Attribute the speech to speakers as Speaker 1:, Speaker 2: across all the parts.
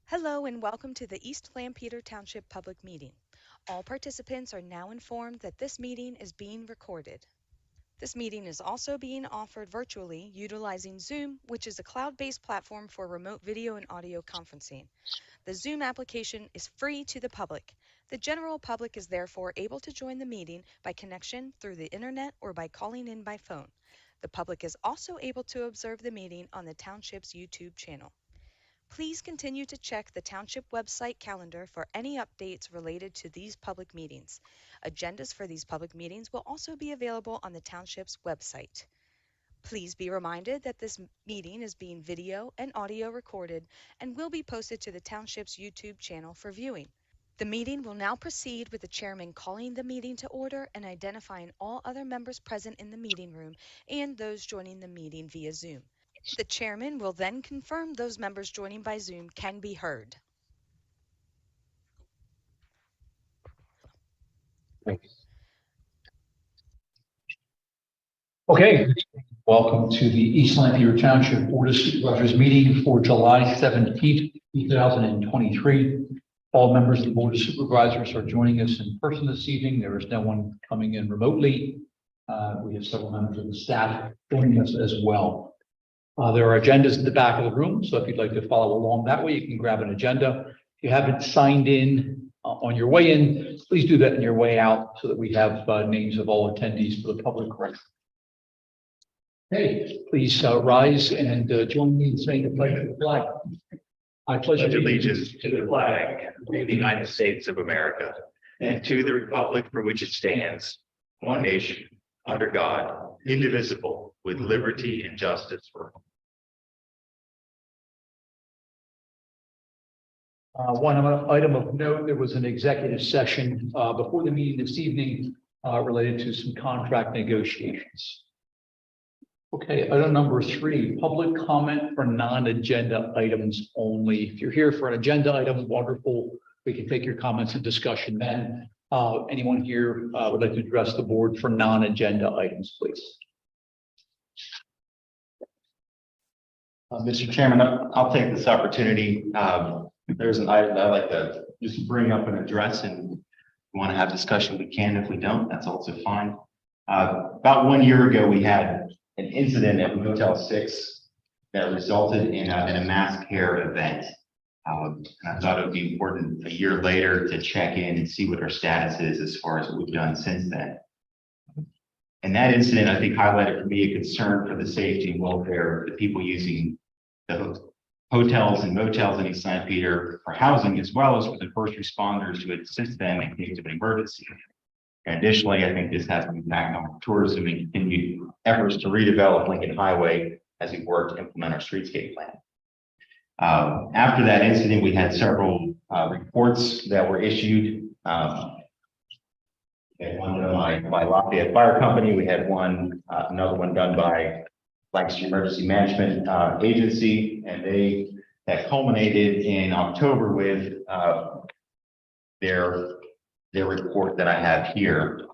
Speaker 1: Hello and welcome to the East Lampeter Township Public Meeting. All participants are now informed that this meeting is being recorded. This meeting is also being offered virtually utilizing Zoom, which is a cloud-based platform for remote video and audio conferencing. The Zoom application is free to the public. The general public is therefore able to join the meeting by connection through the internet or by calling in by phone. The public is also able to observe the meeting on the Township's YouTube channel. Please continue to check the Township website calendar for any updates related to these public meetings. Agendas for these public meetings will also be available on the Township's website. Please be reminded that this meeting is being video and audio recorded and will be posted to the Township's YouTube channel for viewing. The meeting will now proceed with the chairman calling the meeting to order and identifying all other members present in the meeting room and those joining the meeting via Zoom. The chairman will then confirm those members joining by Zoom can be heard.
Speaker 2: Okay, welcome to the East Lampeter Township Board of Supervisors meeting for July 17th, 2023. All members of the Board of Supervisors are joining us in person this evening. There is no one coming in remotely. We have several members of the staff joining us as well. There are agendas in the back of the room, so if you'd like to follow along that way, you can grab an agenda. If you haven't signed in on your way in, please do that on your way out so that we have names of all attendees for the public record. Hey, please rise and join me in saying the pledge of the flag. I pledge
Speaker 3: Allegiance to the flag of the United States of America and to the republic for which it stands, one nation, under God, indivisible, with liberty and justice for all.
Speaker 2: One item of note, there was an executive session before the meeting this evening related to some contract negotiations. Okay, item number 3, public comment for non-agenda items only. If you're here for an agenda item, wonderful. We can take your comments and discussion then. Anyone here would like to address the board for non-agenda items, please?
Speaker 4: Mr. Chairman, I'll take this opportunity. There's an item that I'd like to just bring up and address, and if we want to have discussion, we can. If we don't, that's also fine. About 1 year ago, we had an incident at Motel 6 that resulted in a mass care event. And I thought it would be important a year later to check in and see what our status is as far as what we've done since then. And that incident, I think, highlighted for me a concern for the safety and welfare of the people using the hotels and motels in East Lampeter for housing, as well as for the first responders to assist them in case of an emergency. And additionally, I think this has an impact on tourism and continued efforts to redevelop Lincoln Highway as we work to implement our streetscape plan. After that incident, we had several reports that were issued. We had one done by Lafayette Fire Company. We had another one done by Lancaster Emergency Management Agency, and that culminated in October with their report that I have here.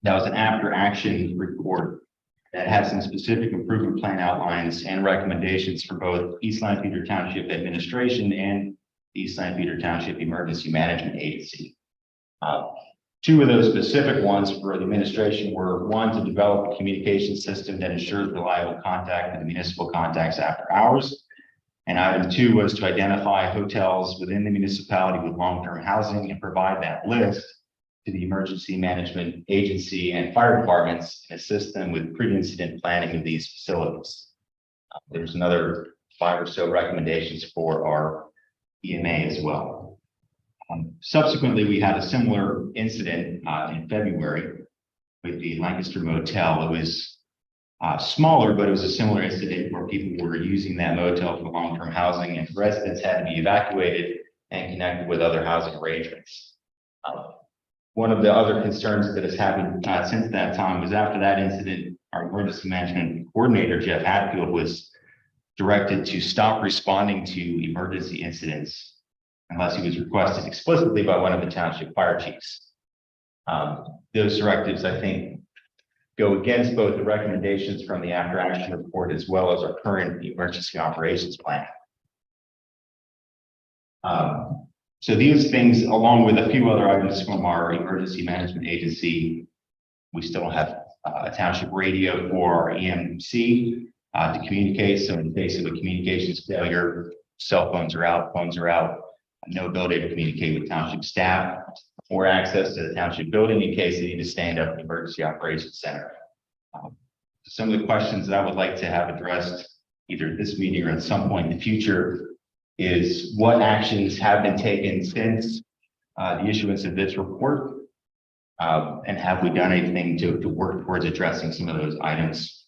Speaker 4: That was an after action report that has some specific improvement plan outlines and recommendations for both East Lampeter Township Administration and East Lampeter Township Emergency Management Agency. Two of those specific ones for the administration were, one, to develop a communication system that ensures reliable contact with the municipal contacts after hours. And item 2 was to identify hotels within the municipality with long-term housing and provide that list to the emergency management agency and fire departments and assist them with pre-incident planning of these facilities. There's another 5 or so recommendations for our EMA as well. Subsequently, we had a similar incident in February with the Lancaster Motel. It was smaller, but it was a similar incident where people were using that motel for long-term housing, and residents had to be evacuated and connected with other housing arrangements. One of the other concerns that has happened since that time was, after that incident, our emergency management coordinator, Jeff Hatfield, was directed to stop responding to emergency incidents unless he was requested explicitly by one of the township fire chiefs. Those directives, I think, go against both the recommendations from the after action report as well as our current emergency operations plan. So these things, along with a few other items from our emergency management agency, we still have a township radio for our EMC to communicate. So in case of a communications failure, cell phones are out, phones are out, no ability to communicate with township staff or access to the township building in case they need to stand up an emergency operations center. Some of the questions that I would like to have addressed either at this meeting or at some point in the future is what actions have been taken since the issuance of this report, and have we done anything to work towards addressing some of those items?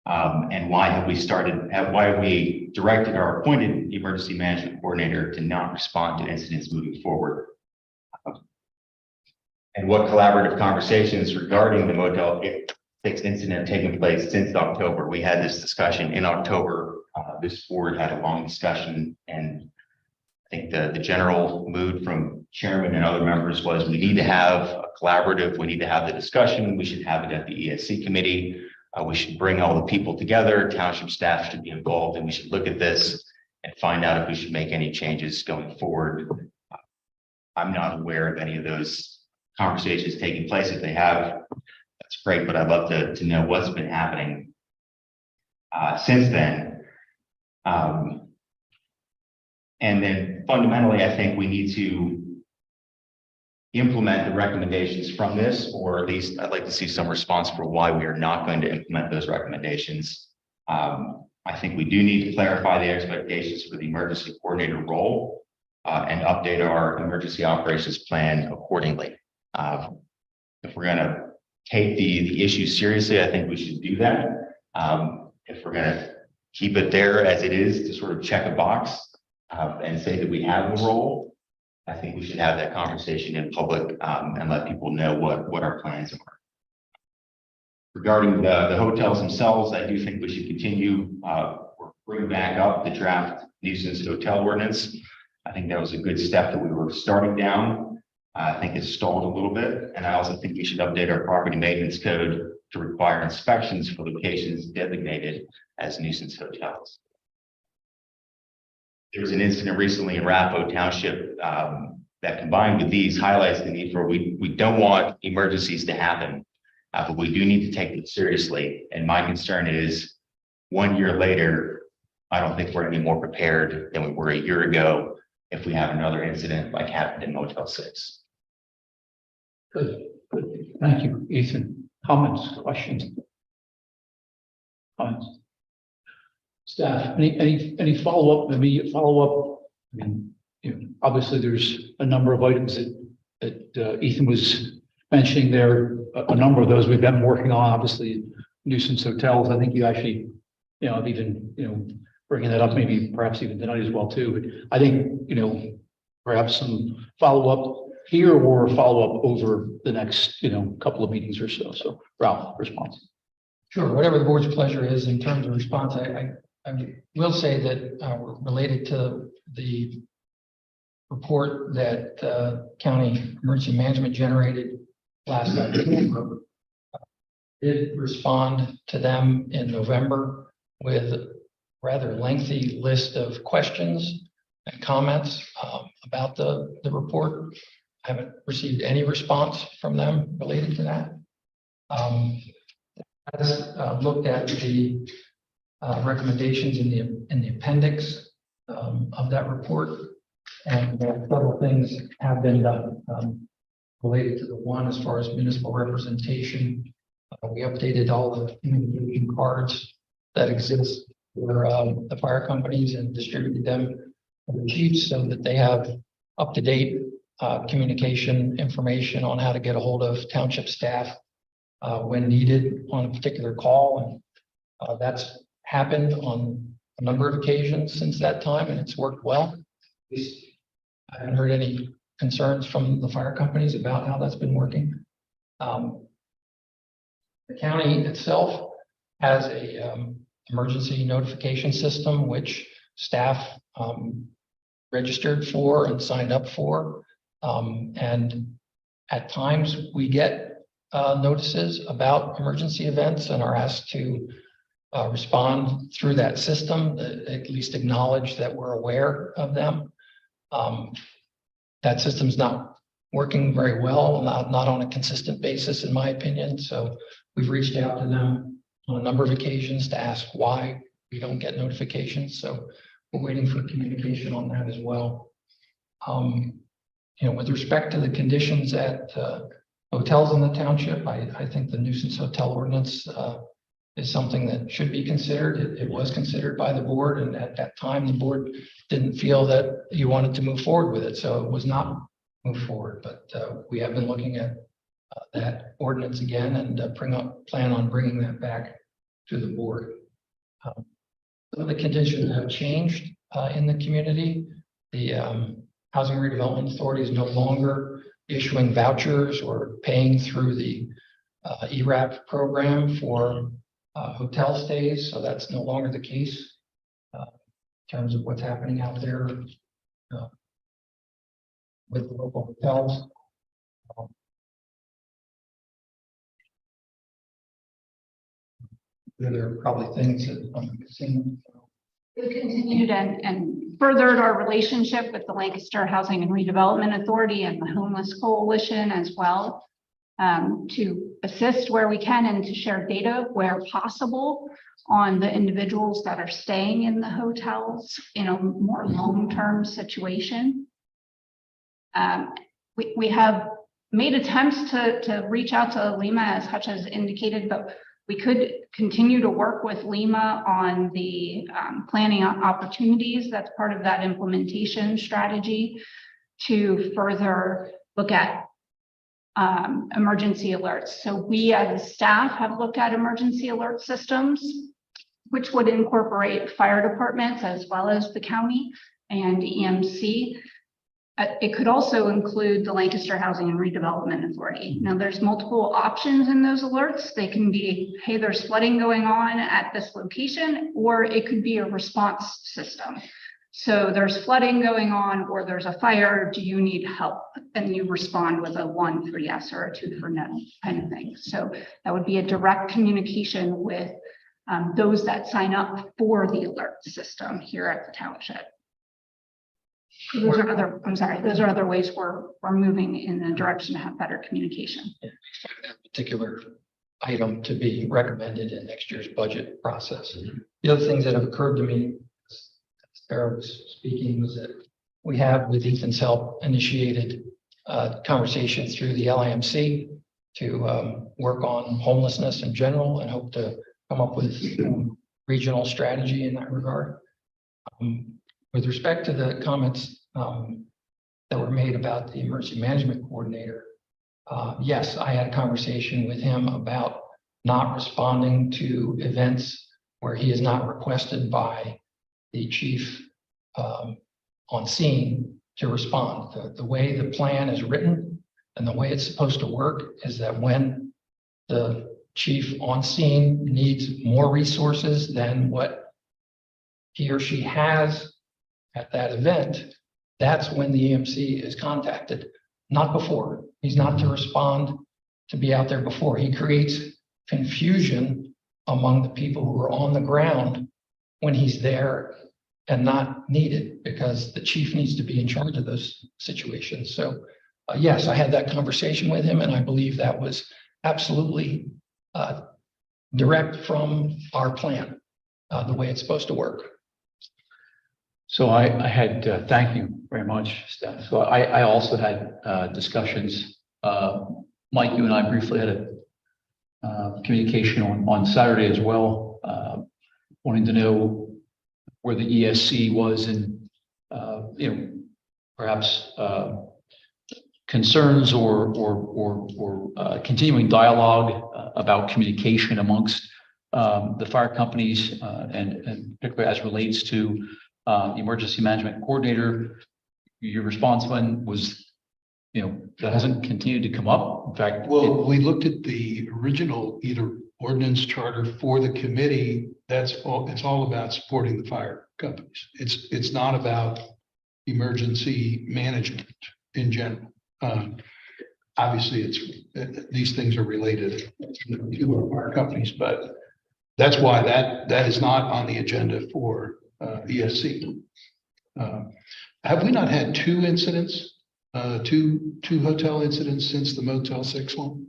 Speaker 4: And why have we directed our appointed emergency management coordinator to not respond to incidents moving forward? And what collaborative conversations regarding the Motel 6 incident taking place since October? We had this discussion in October. This board had a long discussion, and I think the general mood from chairman and other members was we need to have a collaborative, we need to have the discussion, we should have it at the ESC committee, we should bring all the people together, township staff should be involved, and we should look at this and find out if we should make any changes going forward. I'm not aware of any of those conversations taking place. If they have, that's great, but I'd love to know what's been happening since then. And then fundamentally, I think we need to implement the recommendations from this, or at least I'd like to see some response for why we are not going to implement those recommendations. I think we do need to clarify the expectations for the emergency coordinator role and update our emergency operations plan accordingly. If we're going to take the issue seriously, I think we should do that. If we're going to keep it there as it is to sort of check a box and say that we have a role, I think we should have that conversation in public and let people know what our plans are. Regarding the hotels themselves, I do think we should continue bring back up the draft nuisance hotel ordinance. I think that was a good step that we were starting down. I think it's stalled a little bit, and I also think we should update our property maintenance code to require inspections for locations designated as nuisance hotels. There was an incident recently in Arapahoe Township that, combined with these, highlights the need for we don't want emergencies to happen, but we do need to take them seriously. And my concern is 1 year later, I don't think we're any more prepared than we were a year ago if we have another incident like happened in Motel 6.
Speaker 2: Good. Thank you, Ethan. Comments, questions? Comments? Staff, any follow-up, immediate follow-up? I mean, obviously there's a number of items that Ethan was mentioning there. A number of those we've been working on, obviously nuisance hotels. I think you actually, have even, bringing that up maybe perhaps even tonight as well too. But I think, perhaps some follow-up here or follow-up over the next, couple of meetings or so. So Ralph, response.
Speaker 5: Sure, whatever the board's pleasure is in terms of response. I will say that related to the report that County Emergency Management generated last October, did respond to them in November with a rather lengthy list of questions and comments about the report. I haven't received any response from them related to that. I just looked at the recommendations in the appendix of that report, and several things have been done related to the one as far as municipal representation. We updated all the communication cards that exist for the fire companies and distributed them to the chiefs so that they have up-to-date communication information on how to get a hold of township staff when needed on a particular call. And that's happened on a number of occasions since that time, and it's worked well. I haven't heard any concerns from the fire companies about how that's been working. The county itself has a emergency notification system which staff registered for and signed up for. And at times we get notices about emergency events and are asked to respond through that system, at least acknowledge that we're aware of them. That system's not working very well, not on a consistent basis, in my opinion. So we've reached out to them on a number of occasions to ask why we don't get notifications. So we're waiting for communication on that as well. With respect to the conditions at hotels in the township, I think the nuisance hotel ordinance is something that should be considered. It was considered by the board, and at that time, the board didn't feel that you wanted to move forward with it, so it was not moved forward. But we have been looking at that ordinance again and plan on bringing that back to the board. Some of the conditions have changed in the community. The Housing Redevelopment Authority is no longer issuing vouchers or paying through the ERAP program for hotel stays, so that's no longer the case in terms of what's happening out there with the local hotels. There are probably things that I'm missing.
Speaker 6: We continued and furthered our relationship with the Lancaster Housing and Redevelopment Authority and the Homeless Coalition as well, to assist where we can and to share data where possible on the individuals that are staying in the hotels in a more long-term situation. We have made attempts to reach out to Lima, as Hutch has indicated, but we could continue to work with Lima on the planning opportunities. That's part of that implementation strategy to further look at emergency alerts. So we as a staff have looked at emergency alert systems, which would incorporate fire departments as well as the county and EMC. It could also include the Lancaster Housing and Redevelopment Authority. Now, there's multiple options in those alerts. They can be, hey, there's flooding going on at this location, or it could be a response system. So there's flooding going on, or there's a fire. Do you need help? And you respond with a 1 for yes or a 2 for no kind of thing. So that would be a direct communication with those that sign up for the alert system here at the township. Those are other ways we're moving in the direction to have better communication.
Speaker 5: That particular item to be recommended in next year's budget process. The other things that have occurred to me, as Sarah was speaking, was that we have, with Ethan's help, initiated conversations through the LIMC to work on homelessness in general and hope to come up with regional strategy in that regard. With respect to the comments that were made about the emergency management coordinator, yes, I had a conversation with him about not responding to events where he is not requested by the chief on scene to respond. The way the plan is written and the way it's supposed to work is that when the chief on scene needs more resources than what he or she has at that event, that's when the EMC is contacted, not before. He's not to respond to be out there before. He creates confusion among the people who are on the ground when he's there and not needed, because the chief needs to be in charge of those situations. So yes, I had that conversation with him, and I believe that was absolutely direct from our plan, the way it's supposed to work.
Speaker 2: So I had, thank you very much, Steph. So I also had discussions. Mike, you and I briefly had a communication on Saturday as well, wanting to know where the ESC was and, perhaps concerns or continuing dialogue about communication amongst the fire companies and particularly as relates to the emergency management coordinator. Your response when was, that hasn't continued to come up. In fact,
Speaker 7: well, we looked at the original either ordinance charter for the committee. It's all about supporting the fire companies. It's not about emergency management in general. Obviously, these things are related to our fire companies, but that's why that is not on the agenda for ESC. Have we not had two incidents, two hotel incidents since the Motel 6 one?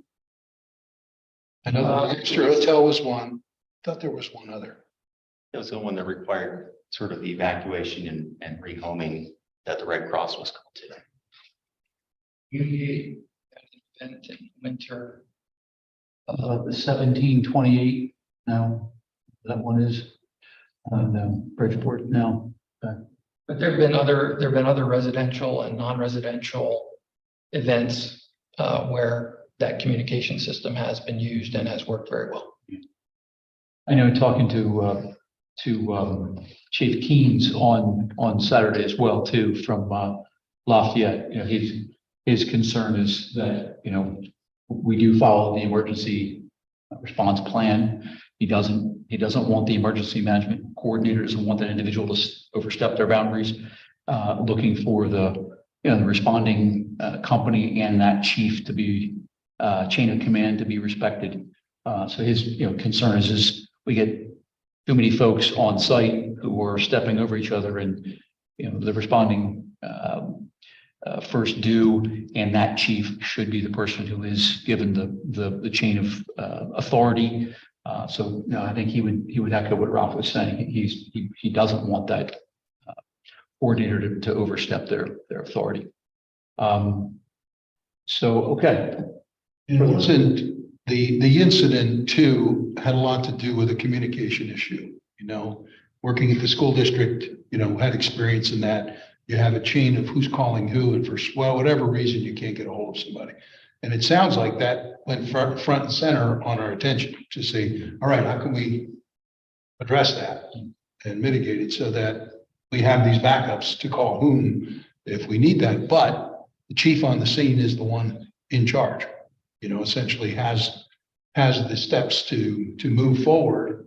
Speaker 7: I know the extra hotel was one. Thought there was one other.
Speaker 4: It was the one that required sort of evacuation and rehoming that the Red Cross was called to.
Speaker 5: Event in winter.
Speaker 2: The 1728, no, that one is, no, Bridgeport, no.
Speaker 5: But there have been other residential and non-residential events where that communication system has been used and has worked very well.
Speaker 2: I know talking to Chief Keynes on Saturday as well too, from Lafayette, you know, his concern is that, you know, we do follow the emergency response plan. He doesn't want the emergency management coordinator, doesn't want that individual to overstep their boundaries, looking for the responding company and that chief to be chain of command to be respected. So his concern is we get too many folks on site who are stepping over each other, and the responding first due, and that chief should be the person who is given the chain of authority. So I think he would echo what Ralph was saying. He doesn't want that coordinator to overstep their authority. So okay.
Speaker 7: It wasn't the incident too had a lot to do with a communication issue. Working at the school district, had experience in that. You have a chain of who's calling who, and for whatever reason you can't get a hold of somebody. And it sounds like that went front and center on our attention to say, all right, how can we address that and mitigate it so that we have these backups to call whom if we need that. But the chief on the scene is the one in charge, essentially has the steps to move forward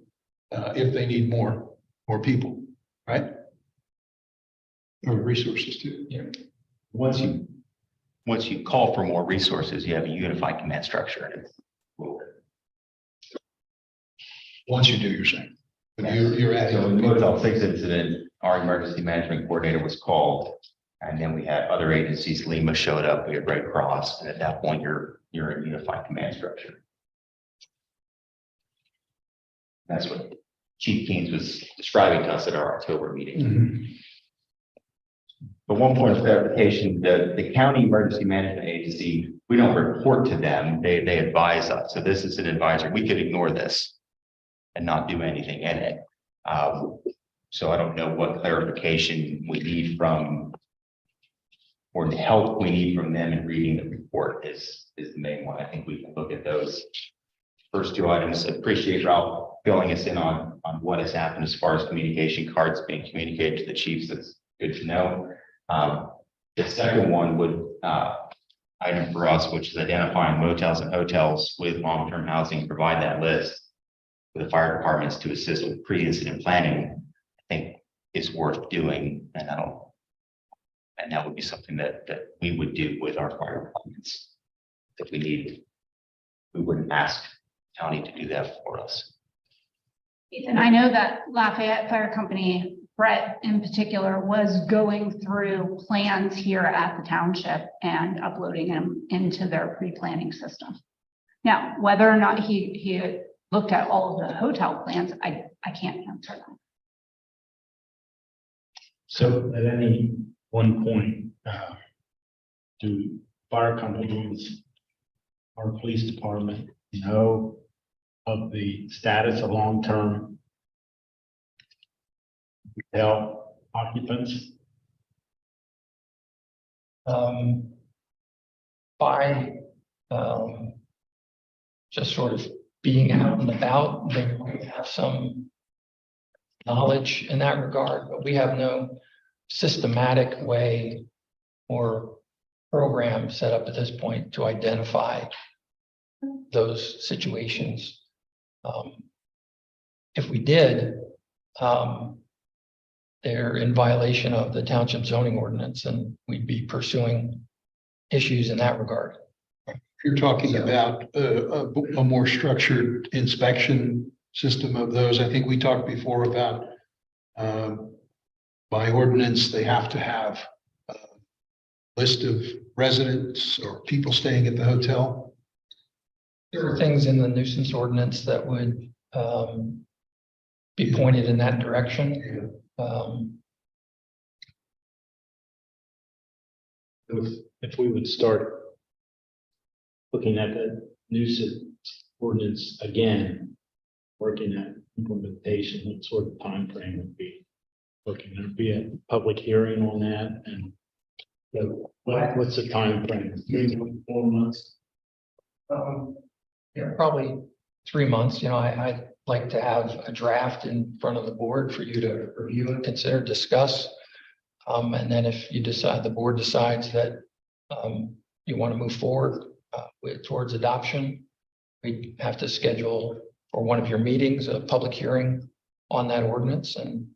Speaker 7: if they need more people, right? Or resources too.
Speaker 5: Yeah.
Speaker 4: Once you call for more resources, you have a unified command structure.
Speaker 7: Once you do, you're saying. But you're at
Speaker 4: So in the Motel 6 incident, our emergency management coordinator was called, and then we had other agencies. Lima showed up, we had Red Cross, and at that point, you're in unified command structure. That's what Chief Keynes was describing to us at our October meeting.
Speaker 7: Mm-hmm.
Speaker 4: But one point of clarification, the county emergency management agency, we don't report to them, they advise us. So this is an advisor. We could ignore this and not do anything in it. So I don't know what clarification we need from, or the help we need from them in reading the report is the main one. I think we can look at those first two items. Appreciate Ralph filling us in on what has happened as far as communication cards being communicated to the chiefs. That's good to know. The second one would item for us, which is identifying motels and hotels with long-term housing, provide that list for the fire departments to assist with pre-incident planning, I think is worth doing. And that would be something that we would do with our fire departments. If we need, we wouldn't ask county to do that for us.
Speaker 6: And I know that Lafayette Fire Company, Brett in particular, was going through plans here at the township and uploading them into their pre-planning system. Now, whether or not he looked at all of the hotel plans, I can't answer that.
Speaker 8: So at any one point, do fire companies or police department know of the status of long-term hotel occupants?
Speaker 5: By just sort of being out and about, they might have some knowledge in that regard, but we have no systematic way or program set up at this point to identify those situations. If we did, they're in violation of the township zoning ordinance, and we'd be pursuing issues in that regard.
Speaker 7: You're talking about a more structured inspection system of those. I think we talked before about by ordinance, they have to have a list of residents or people staying at the hotel?
Speaker 5: There are things in the nuisance ordinance that would be pointed in that direction.
Speaker 8: If we would start looking at the nuisance ordinance again, working at implementation, what sort of time frame would be? Looking, there'd be a public hearing on that, and what's the time frame? 3 to 4 months?
Speaker 5: Yeah, probably 3 months. You know, I'd like to have a draft in front of the board for you to review and consider, discuss. And then if you decide, the board decides that you want to move forward towards adoption, we have to schedule for one of your meetings, a public hearing on that ordinance, and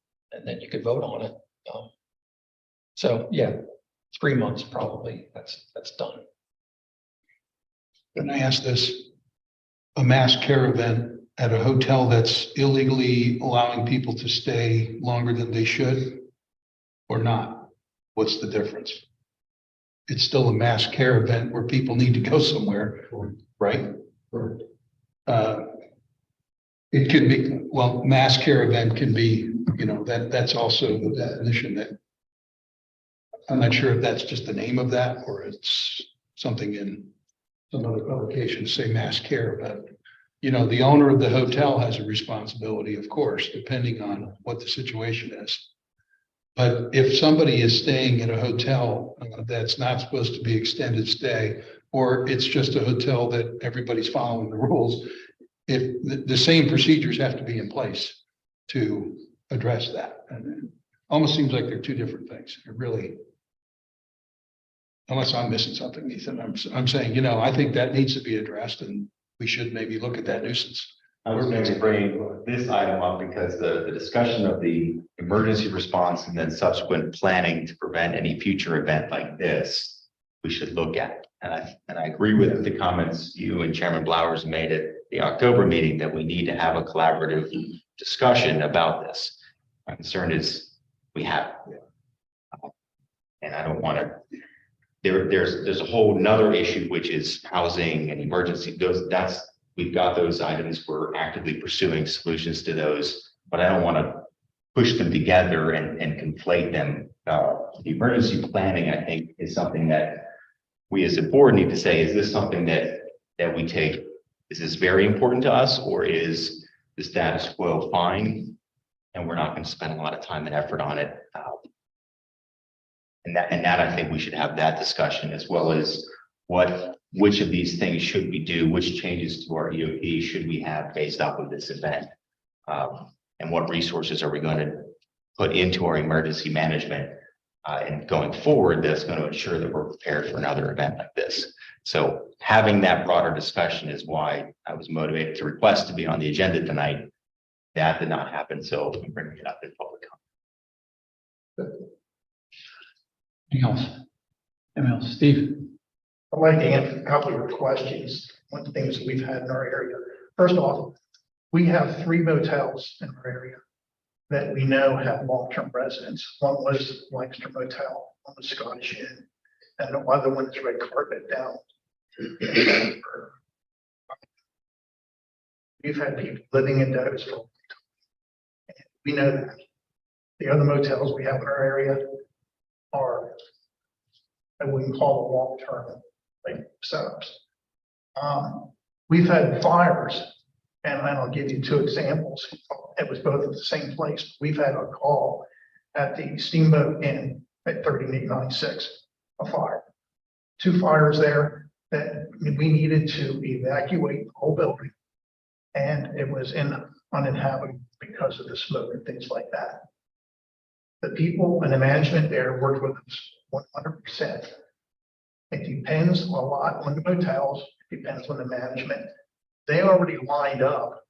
Speaker 5: then you could vote on it. So yeah, 3 months probably, that's done.
Speaker 7: Can I ask this? A mass care event at a hotel that's illegally allowing people to stay longer than they should or not? What's the difference? It's still a mass care event where people need to go somewhere, right? It could be, well, mass care event can be, you know, that's also the definition that I'm not sure if that's just the name of that or it's something in some other publication say mass care, but you know, the owner of the hotel has a responsibility, of course, depending on what the situation is. But if somebody is staying at a hotel that's not supposed to be extended stay, or it's just a hotel that everybody's following the rules, if the same procedures have to be in place to address that. And it almost seems like they're two different things. It really, unless I'm missing something, Ethan, I'm saying, you know, I think that needs to be addressed and we should maybe look at that nuisance.
Speaker 4: I was going to bring this item up because the discussion of the emergency response and then subsequent planning to prevent any future event like this, we should look at. And I agree with the comments you and Chairman Blowers made at the October meeting that we need to have a collaborative discussion about this. My concern is we have, and I don't want to. There's a whole nother issue, which is housing and emergency. We've got those items. We're actively pursuing solutions to those, but I don't want to push them together and conflate them. The emergency planning, I think, is something that we as a board need to say, is this something that we take, is this very important to us, or is the status quo fine? And we're not going to spend a lot of time and effort on it. And that I think we should have that discussion, as well as which of these things should we do, which changes to our EOP should we have based off of this event, and what resources are we going to put into our emergency management and going forward that's going to ensure that we're prepared for another event like this. So having that broader discussion is why I was motivated to request to be on the agenda tonight. That did not happen, so I'm bringing it up in public comment.
Speaker 2: Anything else? Anything else? Steve?
Speaker 9: I'd like to answer a couple of your questions. One of the things that we've had in our area. First off, we have 3 motels in our area that we know have long-term residents. One was Lancaster Motel, one was Scottish Inn, and the other one is Red Carpet down. We've had people living in those for a long time. And we know that. The other motels we have in our area are, I wouldn't call them long-term like setups. We've had fires, and I'll give you 2 examples. It was both at the same place. We've had a call at the Steamboat Inn at 3896, a fire. 2 fires there that we needed to evacuate the whole building, and it was uninhabitable because of the smoke and things like that. The people and the management there worked with us 100%. It depends a lot on the motels, it depends on the management. They already lined up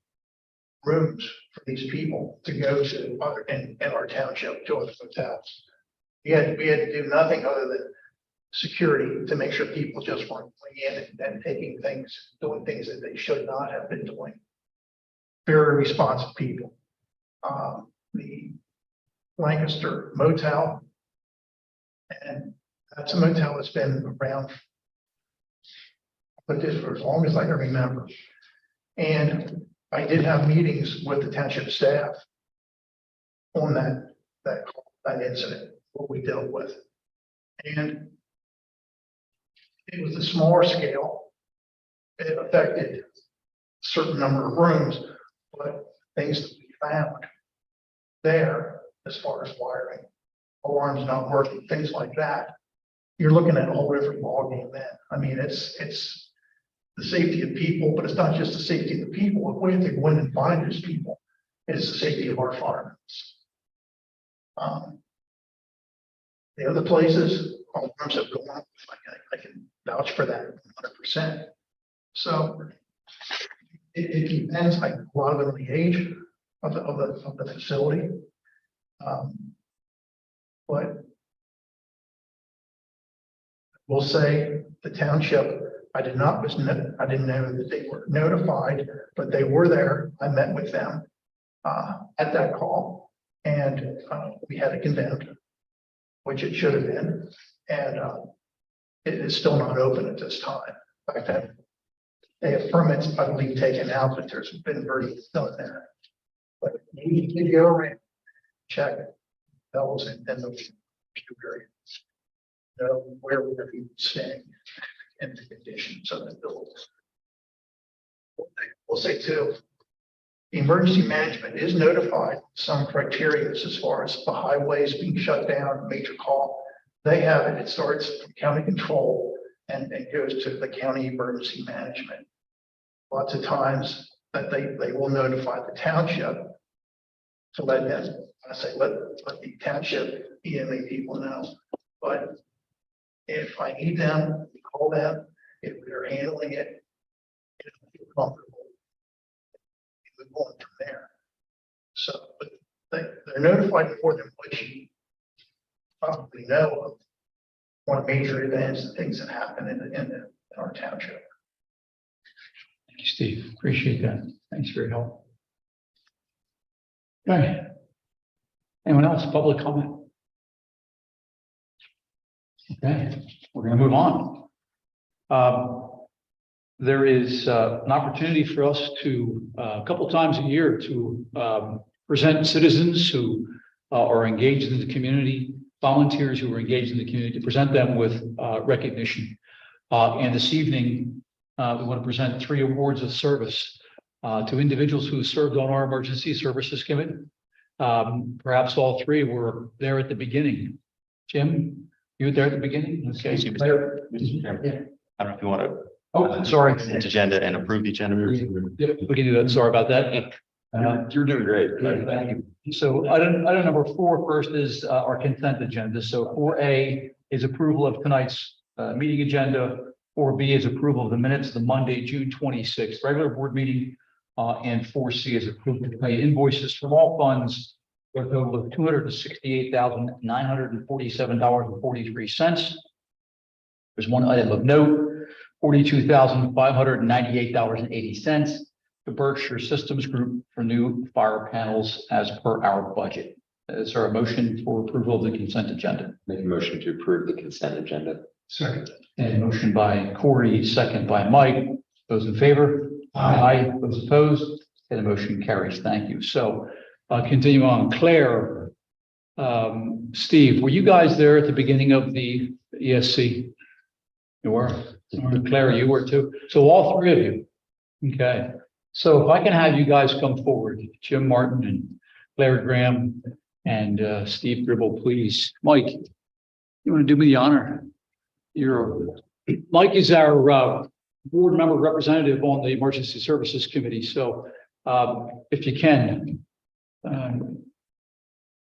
Speaker 9: rooms for these people to go to other in our township to other hotels. We had to do nothing other than security to make sure people just weren't going in and taking things, doing things that they should not have been doing. Very responsive people. Lancaster Motel. And that's a motel that's been around for as long as I can remember. And I did have meetings with the township staff on that incident, what we dealt with. And it was a smaller scale. It affected a certain number of rooms, but things that we found there, as far as wiring, alarms not working, things like that, you're looking at a whole different ballgame then. I mean, it's the safety of people, but it's not just the safety of the people. If we have to go in and find those people, it's the safety of our firemen. The other places, alarms have gone up. I can vouch for that 100%. So it depends, like a lot of it on the age of the facility. But we'll say the township, I didn't know that they were notified, but they were there. I met with them at that call, and we had it condemned, which it should have been, and it is still not open at this time. In fact, they have permits, I believe, taken out, but there's been very little there. But you need to go around, check those and then the computer, know where we're going to be staying and the conditions of the buildings. We'll say too, the emergency management is notified some criteria as far as the highways being shut down, major call. They have it. It starts from county control and goes to the county emergency management. Lots of times that they will notify the township to let them, I say, let the township EMA people know. But if I need them, call them. If they're handling it, if I feel comfortable, we move on from there. So, but they're notified before them, which you probably know of one of major events and things that happen in our township.
Speaker 2: Thank you, Steve. Appreciate that. Thanks for your help. Okay. Anyone else? Public comment? Okay, we're going to move on. There is an opportunity for us to, a couple times a year, to present citizens who are engaged in the community, volunteers who are engaged in the community, to present them with recognition. And this evening, we want to present 3 awards of service to individuals who served on our emergency services committee. Perhaps all 3 were there at the beginning. Jim, you were there at the beginning? Okay.
Speaker 4: Excuse me, Mr. Chairman. I don't know if you want to.
Speaker 2: Oh, sorry.
Speaker 4: Consent agenda and approve the agenda.
Speaker 2: Yep, we can do that. Sorry about that.
Speaker 4: You're doing great.
Speaker 2: Thank you. So item number 4 first is our consent agenda. So 4A is approval of tonight's meeting agenda. 4B is approval of the minutes of the Monday, June 26th regular board meeting. And 4C is approval to pay invoices from all funds for a total of $268,947.43. There's one item of note, $42,598.80 to Berkshire Systems Group for new fire panels as per our budget. Is there a motion for approval of the consent agenda?
Speaker 10: Make a motion to approve the consent agenda.
Speaker 7: Second.
Speaker 2: And motion by Corey, second by Mike. Those in favor? Aye. Those opposed? And the motion carries. Thank you. So continue on. Claire, Steve, were you guys there at the beginning of the ESC? You were? Claire, you were too? So all 3 of you. Okay. So if I can have you guys come forward, Jim Martin and Claire Graham and Steve Gribble, please. Mike, you want to do me the honor? Mike is our board member representative on the Emergency Services Committee. So if you can,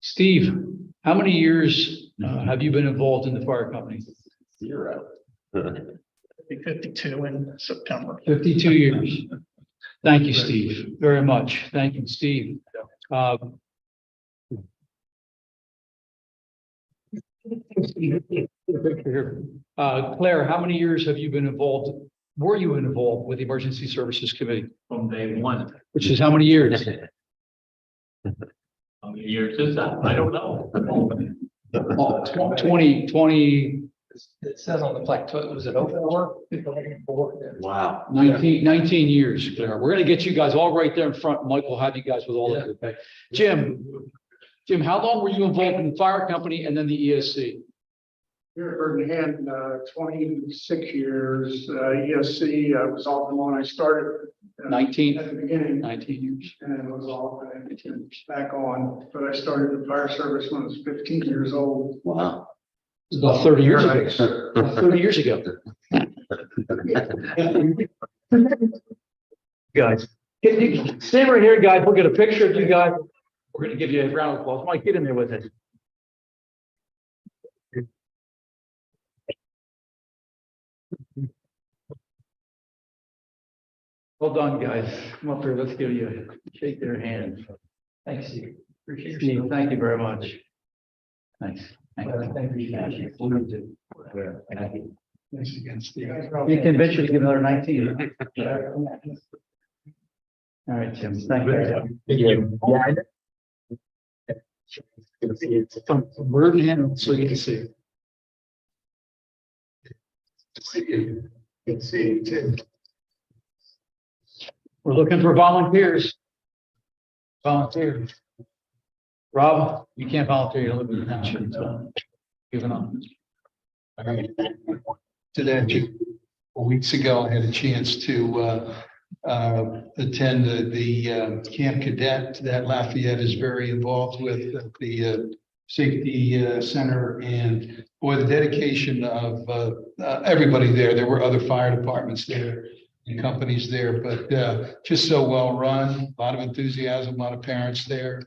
Speaker 2: Steve, how many years have you been involved in the fire company?
Speaker 10: 0.
Speaker 9: 52 in September.
Speaker 2: 52 years. Thank you, Steve, very much. Thank you, Steve. Claire, how many years have you been involved? Were you involved with the Emergency Services Committee?
Speaker 8: From day one.
Speaker 2: Which is how many years?
Speaker 8: How many years is that? I don't know.
Speaker 2: 2020,
Speaker 5: It says on the plaque, was it 04?
Speaker 10: Wow.
Speaker 2: 19 years. Claire. We're gonna get you guys all right there in front. Mike will have you guys with all of you. Okay. Jim, how long were you involved in the fire company and then the ESC?
Speaker 11: Here at Birmingham, 26 years, ESC, I was off and on. I started
Speaker 2: 19,
Speaker 11: at the beginning
Speaker 2: 19 years.
Speaker 11: and was off and back on. But I started the fire service when I was 15 years old.
Speaker 2: Wow. It was about 30 years ago. About 30 years ago. Guys, stay right here, guys. We'll get a picture of you guys. We're gonna give you a round of applause. Mike, get in there with it. Well done, guys. Come up here. Let's give you shake their hands. Thanks, Steve. Appreciate Steve. Thank you very much. Thanks. Thank you.
Speaker 5: Thank you.
Speaker 11: Thanks again, Steve.
Speaker 2: We convinced you to give another 19. All right, Jim. Thank you.
Speaker 8: Thank you.
Speaker 2: It's from Birmingham, so you can see.
Speaker 11: Good to see you too.
Speaker 2: We're looking for volunteers. Volunteers. Rob, you can't volunteer, you don't live in the township, so give it up.
Speaker 7: All right. To that, 4 weeks ago, I had a chance to attend the Camp Cadet that Lafayette is very involved with the Safety Center, and boy, the dedication of everybody there. There were other fire departments there and companies there, but just so well run, a lot of enthusiasm, a lot of parents there.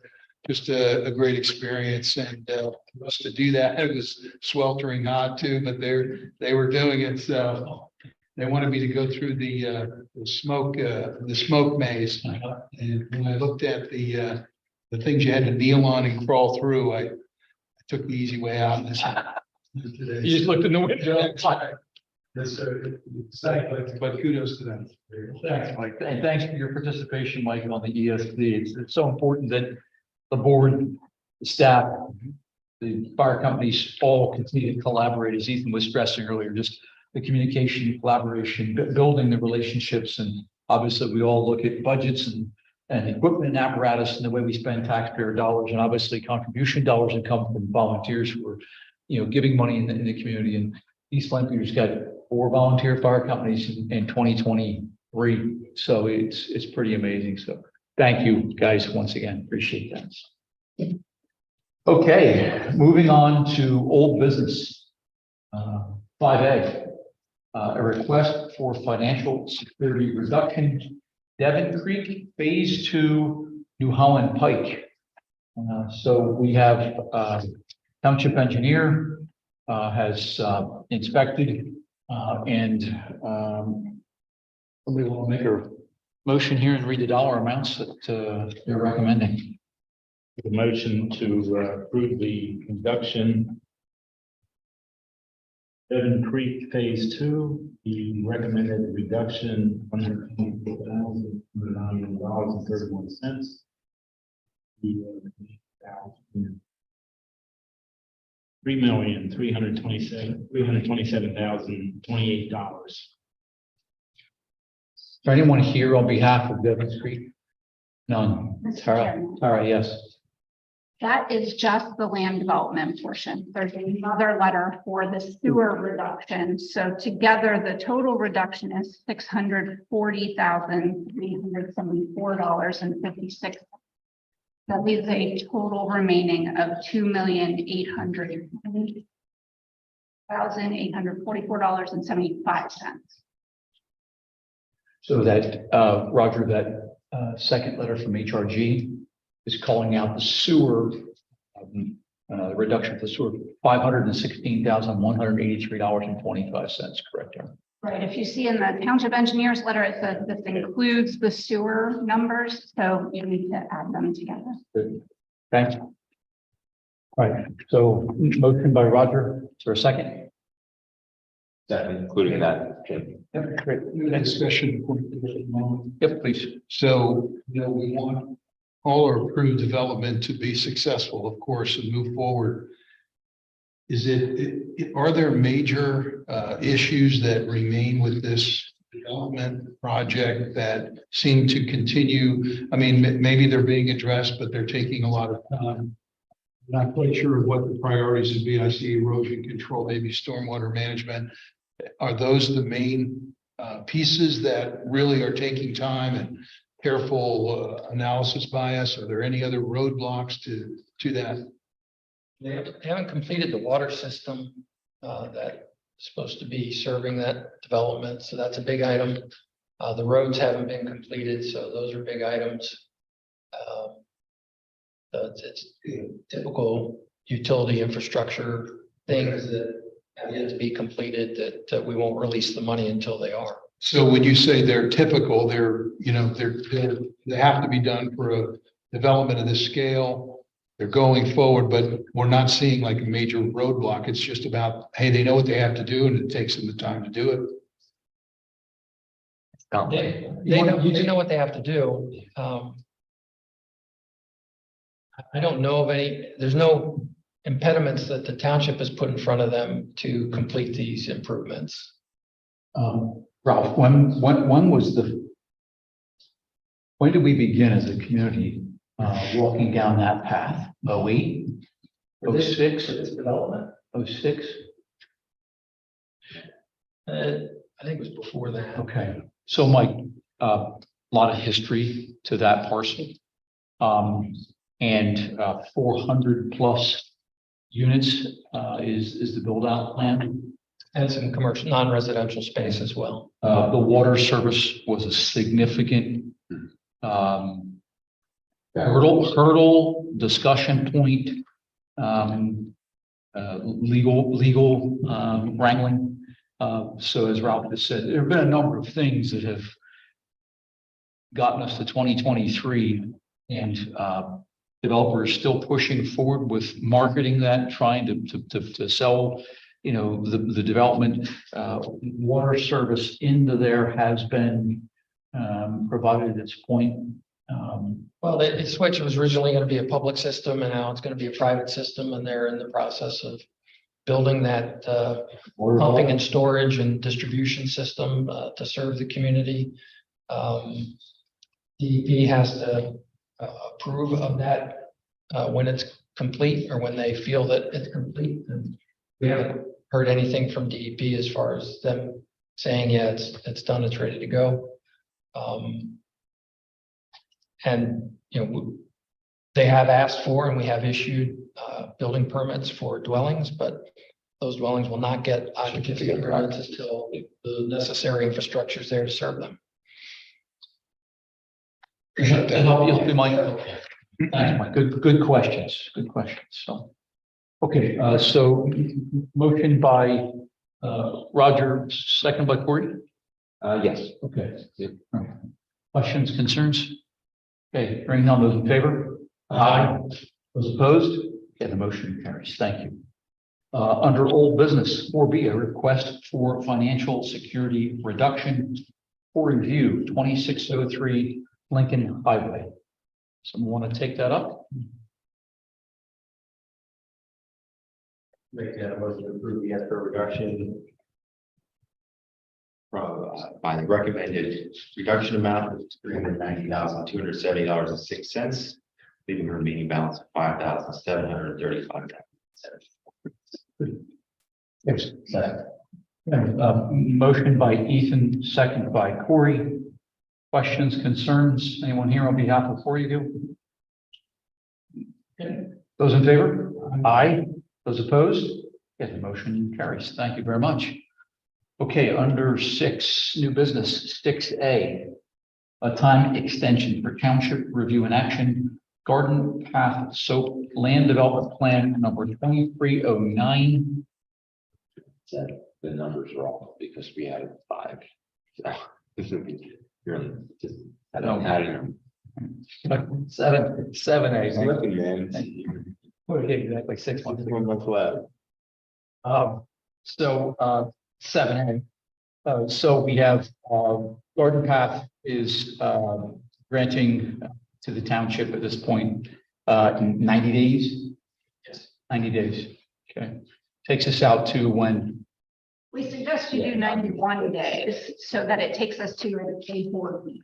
Speaker 7: Just a great experience, and for us to do that, it was sweltering hot too, but they were doing it. So they wanted me to go through the smoke maze, and when I looked at the things you had to kneel on and crawl through, I took the easy way out.
Speaker 2: You just looked in the window.
Speaker 7: But kudos to them.
Speaker 2: Thanks, Mike. And thanks for your participation, Mike, on the ESD. It's so important that the board, the staff, the fire companies all continue to collaborate, as Ethan was stressing earlier, just the communication, collaboration, building the relationships. And obviously we all look at budgets and equipment and apparatus and the way we spend taxpayer dollars, and obviously contribution dollars that come from volunteers who are, giving money in the community. And East Lampier's got 4 volunteer fire companies in 2023. So it's pretty amazing. So thank you guys once again. Appreciate that. Okay, moving on to old business. 5A, a request for financial security reduction, Devon Creek Phase 2, New Holland Pike. So we have township engineer has inspected and somebody will make a motion here and read the dollar amounts that they're recommending.
Speaker 8: The motion to approve the reduction. Devon Creek Phase 2, the recommended reduction $124,031. $3,327,028.
Speaker 2: Is there anyone here on behalf of Devon Creek? None.
Speaker 6: Mr.
Speaker 2: Tara,
Speaker 6: Chairman.
Speaker 2: Tara, yes.
Speaker 6: That is just the land development portion. There's another letter for the sewer reduction. So together, the total reduction is $640,374.56. That leaves a total remaining of $2,800,844.75.
Speaker 2: So that, Roger, that second letter from HRG is calling out the sewer, reduction for the sewer, $516,183.25, correct? Aaron?
Speaker 6: Right, if you see in the township engineer's letter, it says this includes the sewer numbers, so you need to add them together.
Speaker 2: Good. Thanks. All right, so motion by Roger, is there a second?
Speaker 10: Including that, Jim.
Speaker 2: Yep, great.
Speaker 7: Discussion.
Speaker 2: Yep, please.
Speaker 7: So, we want all our approved development to be successful, of course, and move forward, are there major issues that remain with this development project that seem to continue? I mean, maybe they're being addressed, but they're taking a lot of time. Not quite sure what the priorities would be. I see erosion control, maybe stormwater management. Are those the main pieces that really are taking time and careful analysis by us? Are there any other roadblocks to that?
Speaker 5: They haven't completed the water system that's supposed to be serving that development, so that's a big item. The roads haven't been completed, so those are big items. So it's typical utility infrastructure things that have yet to be completed that we won't release the money until they are.
Speaker 7: So when you say they're typical, they have to be done for a development of this scale. They're going forward, but we're not seeing like a major roadblock. It's just about, hey, they know what they have to do and it takes them the time to do it.
Speaker 5: They know what they have to do. I don't know of any, there's no impediments that the township has put in front of them to complete these improvements.
Speaker 2: Ralph, when did we begin as a community walking down that path? 08? 06?
Speaker 5: This development?
Speaker 2: 06?
Speaker 5: I think it was before that.
Speaker 2: Okay, so Mike, a lot of history to that parcel. And 400 plus units is the build out plan.
Speaker 5: And some commercial, non-residential space as well.
Speaker 2: The water service was a significant hurdle discussion point, legal wrangling. So as Ralph has said, there have been a number of things that have gotten us to 2023, and developers still pushing forward with marketing that, trying to sell, the development. Water service into there has been provided at this point.
Speaker 5: Well, the switch was originally going to be a public system, and now it's going to be a private system, and they're in the process of building that pumping and storage and distribution system to serve the community. DEP has to approve of that when it's complete, or when they feel that it's complete. And we haven't heard anything from DEP as far as them saying, yeah, it's done, it's ready to go. And they have asked for, and we have issued building permits for dwellings, but those dwellings will not get occupancy permits until the necessary infrastructure is there to serve them.
Speaker 2: You'll be Mike. Thanks, Mike. Good questions. Good questions. So, okay. So motion by Roger, second by Corey.
Speaker 10: Yes.
Speaker 2: Okay. Questions, concerns? Okay, hearing none, those in favor? Aye. Those opposed? Okay, the motion carries. Thank you. Under old business, 4B, a request for financial security reduction for review, 2603 Lincoln Highway. Someone want to take that up?
Speaker 4: Make that motion to approve the escrow reduction from by the recommended reduction amount of $390,270.06, leaving a remaining balance of $5,735.
Speaker 2: Yes. Motion by Ethan, second by Corey. Questions, concerns? Anyone here on behalf of Corey do? Okay. Those in favor? Aye. Those opposed? Okay, the motion carries. Thank you very much. Okay, under 6, new business, 6A, a time extension for township review and action, Garden Path Soap Land Development Plan number 2309.
Speaker 10: The numbers are off because we added 5. So this would be really just, I don't have it.
Speaker 2: 7A.
Speaker 10: Looking, man.
Speaker 2: Okay, exactly 6 months.
Speaker 10: 1 month left.
Speaker 2: So 7A. So we have Garden Path is granting to the township at this point, 90 days? Yes. 90 days, okay. Takes us out to when?
Speaker 6: We suggest you do 91 days so that it takes us to a board meeting.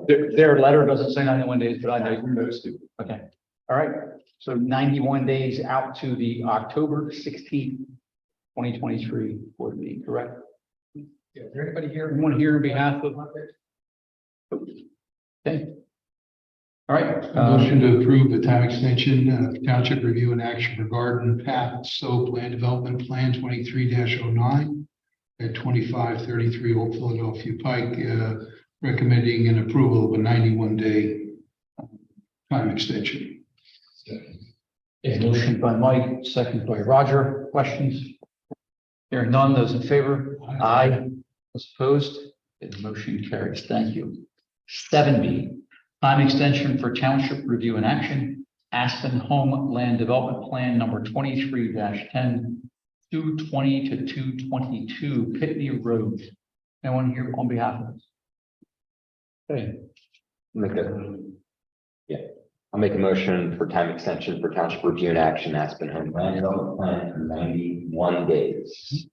Speaker 2: Their letter doesn't say 91 days, but I know you noticed it. Okay, all right. So 91 days out to the October 16th, 2023 board meeting, correct? Yeah, is there anybody here? Anyone here on behalf of? Okay. All right.
Speaker 7: Motion to approve the time extension, township review and action for garden path soap land development plan 23-09 at 2533 Old Philadelphia Pike, recommending an approval of a 91-day time extension.
Speaker 2: A motion by Mike, second by Roger. Questions? Hearing none, those in favor? Aye. Those opposed? The motion carries. Thank you. 7B, time extension for township review and action, Aspen Home Land Development Plan number 23-10, 220 to 222 Pitney Road. Anyone here on behalf of this? Okay.
Speaker 10: I'll make a motion for time extension for township review and action, Aspen Home Land Development Plan for 91 days.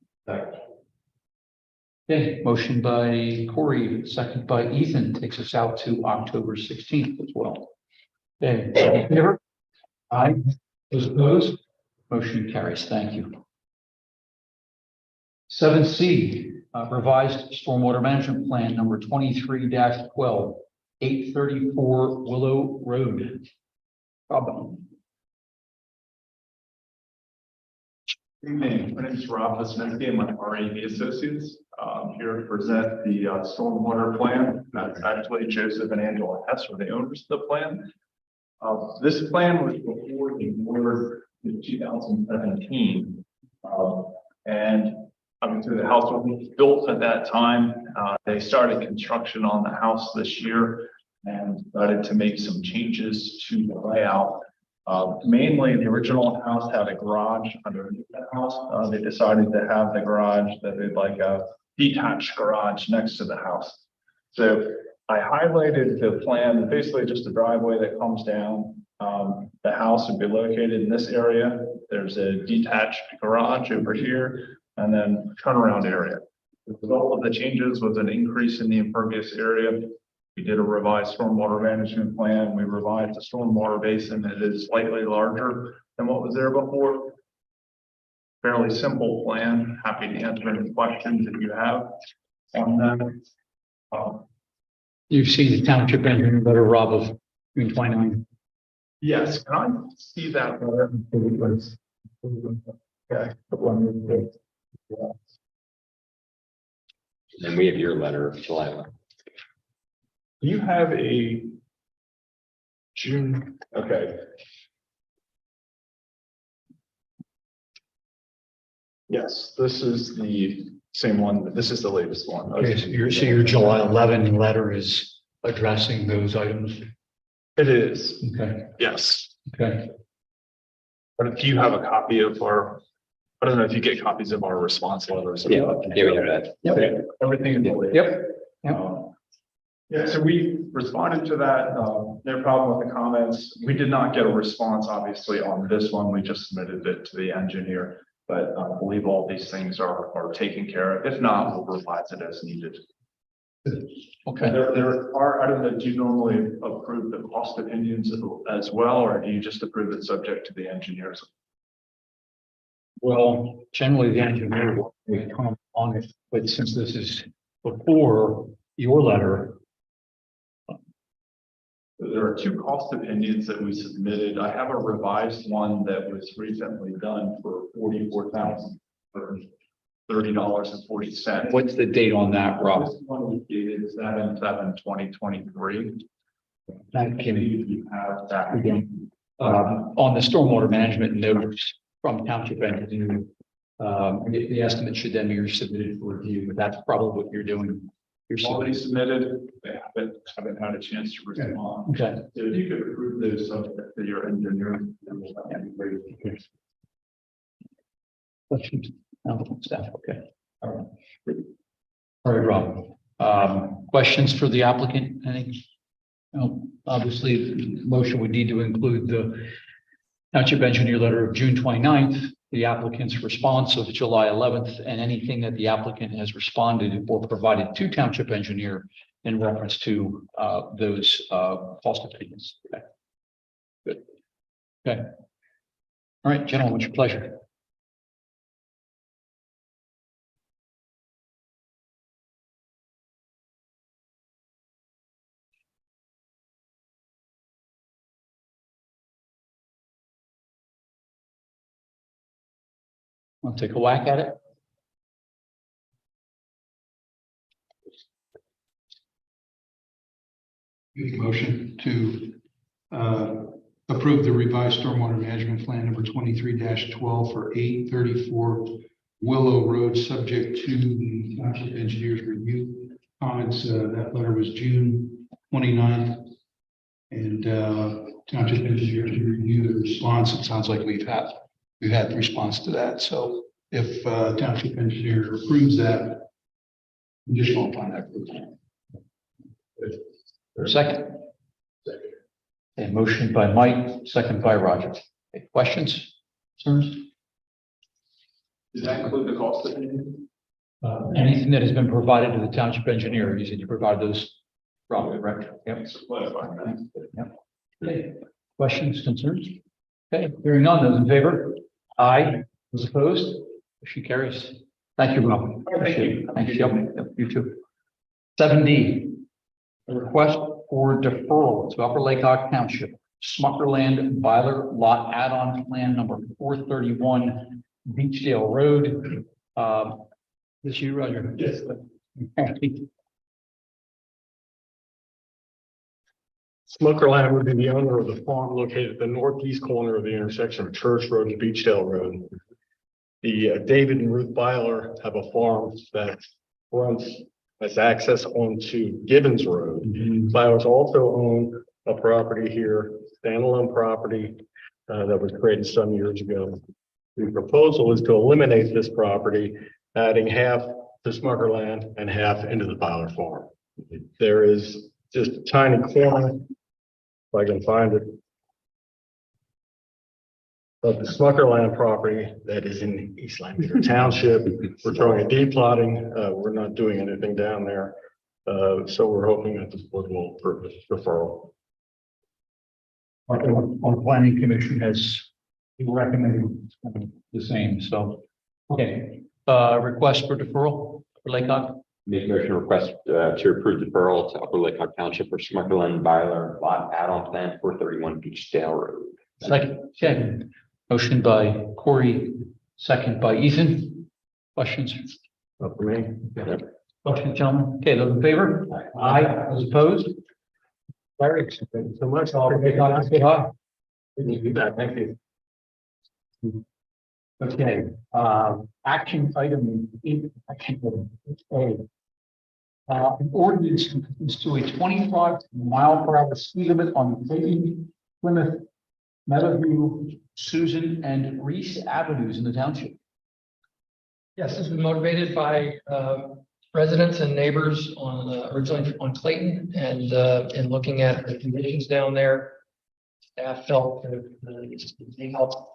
Speaker 2: Okay, motion by Corey, second by Ethan, takes us out to October 16th as well. Okay, all in favor? Aye. Those opposed? Motion carries. Thank you. 7C, revised stormwater management plan number 23-12, 834 Willow Road. Rob.
Speaker 12: Good evening. My name is Rob Lesninsky. I'm with RAV Associates. I'm here to present the stormwater plan. That's actually Joseph and Angela Hess are the owners of the plan. This plan was before the board in 2017. And obviously the house was built at that time. They started construction on the house this year and started to make some changes to the layout. Mainly the original house had a garage underneath the house. They decided to have the garage that they'd like a detached garage next to the house. So I highlighted the plan, basically just a driveway that comes down. The house would be located in this area. There's a detached garage over here and then turnaround area. The result of the changes was an increase in the impervious area. We did a revised stormwater management plan. We revised the stormwater basin that is slightly larger than what was there before. Fairly simple plan. Happy to answer any questions that you have on that.
Speaker 2: You've seen the township engineering letter, Rob, of June 29.
Speaker 12: Yes, can I see that letter? Okay.
Speaker 10: And then we have your letter of July 11th.
Speaker 12: You have a June, okay. Yes, this is the same one. This is the latest one.
Speaker 2: Okay, so your July 11 letter is addressing those items.
Speaker 12: It is,
Speaker 2: Okay,
Speaker 12: yes.
Speaker 2: okay.
Speaker 12: But if you have a copy of our, I don't know if you get copies of our response letters.
Speaker 10: Yeah, we have that.
Speaker 2: Yep.
Speaker 12: Everything.
Speaker 2: Yep.
Speaker 12: Yeah, so we responded to that, no problem with the comments. We did not get a response, obviously, on this one. We just submitted it to the engineer. But I believe all these things are taken care of. If not, we'll revise it as needed.
Speaker 2: Okay.
Speaker 12: There are, I don't know, do you normally approve the cost opinions as well, or do you just approve it subject to the engineers?
Speaker 2: Well, generally the engineer will comment on it, but since this is before your letter.
Speaker 12: There are two cost opinions that we submitted. I have a revised one that was recently done for $44,000 for $30.40.
Speaker 2: What's the date on that, Rob?
Speaker 12: This one was dated 7/7/2023.
Speaker 2: That can
Speaker 12: You have that.
Speaker 2: again, on the stormwater management notes from township engineer. The estimate should then be submitted for review, but that's probably what you're doing. You're
Speaker 12: Already
Speaker 2: submitting.
Speaker 12: submitted. They haven't had a chance to respond.
Speaker 2: Okay.
Speaker 12: So if you could approve those subject to your engineer. Then that'd be great.
Speaker 2: Questions? No, staff, okay. All right. All right, Rob. Questions for the applicant? Any? Now, obviously, the motion would need to include the township engineer letter of June 29th, the applicant's response of July 11th, and anything that the applicant has responded or provided to township engineer in reference to those cost opinions. Okay. Good. Okay. All right, gentlemen, what's your pleasure? Want to take a whack at it?
Speaker 7: Make a motion to approve the revised stormwater management plan number 23-12 for 834 Willow Road, subject to the township engineer's review comments. That letter was June 29th. And township engineers to review the response. It sounds like we've had the response to that. So if township engineer approves that, conditional upon that approval.
Speaker 2: Second. A motion by Mike, second by Roger. Okay, questions, concerns?
Speaker 12: Does that include the cost of it?
Speaker 2: Anything that has been provided to the township engineer, you said you provide those probably, right? Yep. Yep. Okay. Questions, concerns? Okay, hearing none, those in favor? Aye. Those opposed? Motion carries. Thank you, Rob. Appreciate it. Thank you. Yep, you too. 7D, a request for deferral to Upper Lake Township, Smuckerland Byler Lot Add-on Plan number 431 Beachdale Road. This you, Roger? Yes.
Speaker 13: Smokerland would be the owner of the farm located at the northeast corner of the intersection of Church Road and Beachdale Road. The David and Ruth Byler have a farm that runs as access onto Gibbons Road. Bylers also own a property here, standalone property that was created some years ago. The proposal is to eliminate this property, adding half to Smuckerland and half into the Byler farm. There is just a tiny corner, if I can find it, of the Smuckerland property that is in East Lampeter Township. We're throwing a deplotting. We're not doing anything down there. So we're hoping that the board will approve this referral.
Speaker 2: Our planning commission has recommended the same, so, okay. Request for deferral for Lake Hawk.
Speaker 10: Make a motion request to approve deferral to Upper Lake Hawk Township for Smuckerland Byler Lot Add-on Plan 431 Beachdale Road.
Speaker 2: Second, okay. Motion by Corey, second by Ethan. Questions?
Speaker 13: Up for me.
Speaker 2: Questions, gentlemen? Okay, those in favor? Aye. Those opposed? Larry, thank you so much. I'll make on say hi.
Speaker 13: Thank you.
Speaker 2: Okay, action item 8, action item A. An ordinance is to a 25-mile-per-hour speed limit on Clayton, Plymouth, Meadowview, Susan, and Reese Avenues in the township.
Speaker 5: Yes, this was motivated by residents and neighbors on originally on Clayton, and in looking at the conditions down there, staff felt that it may help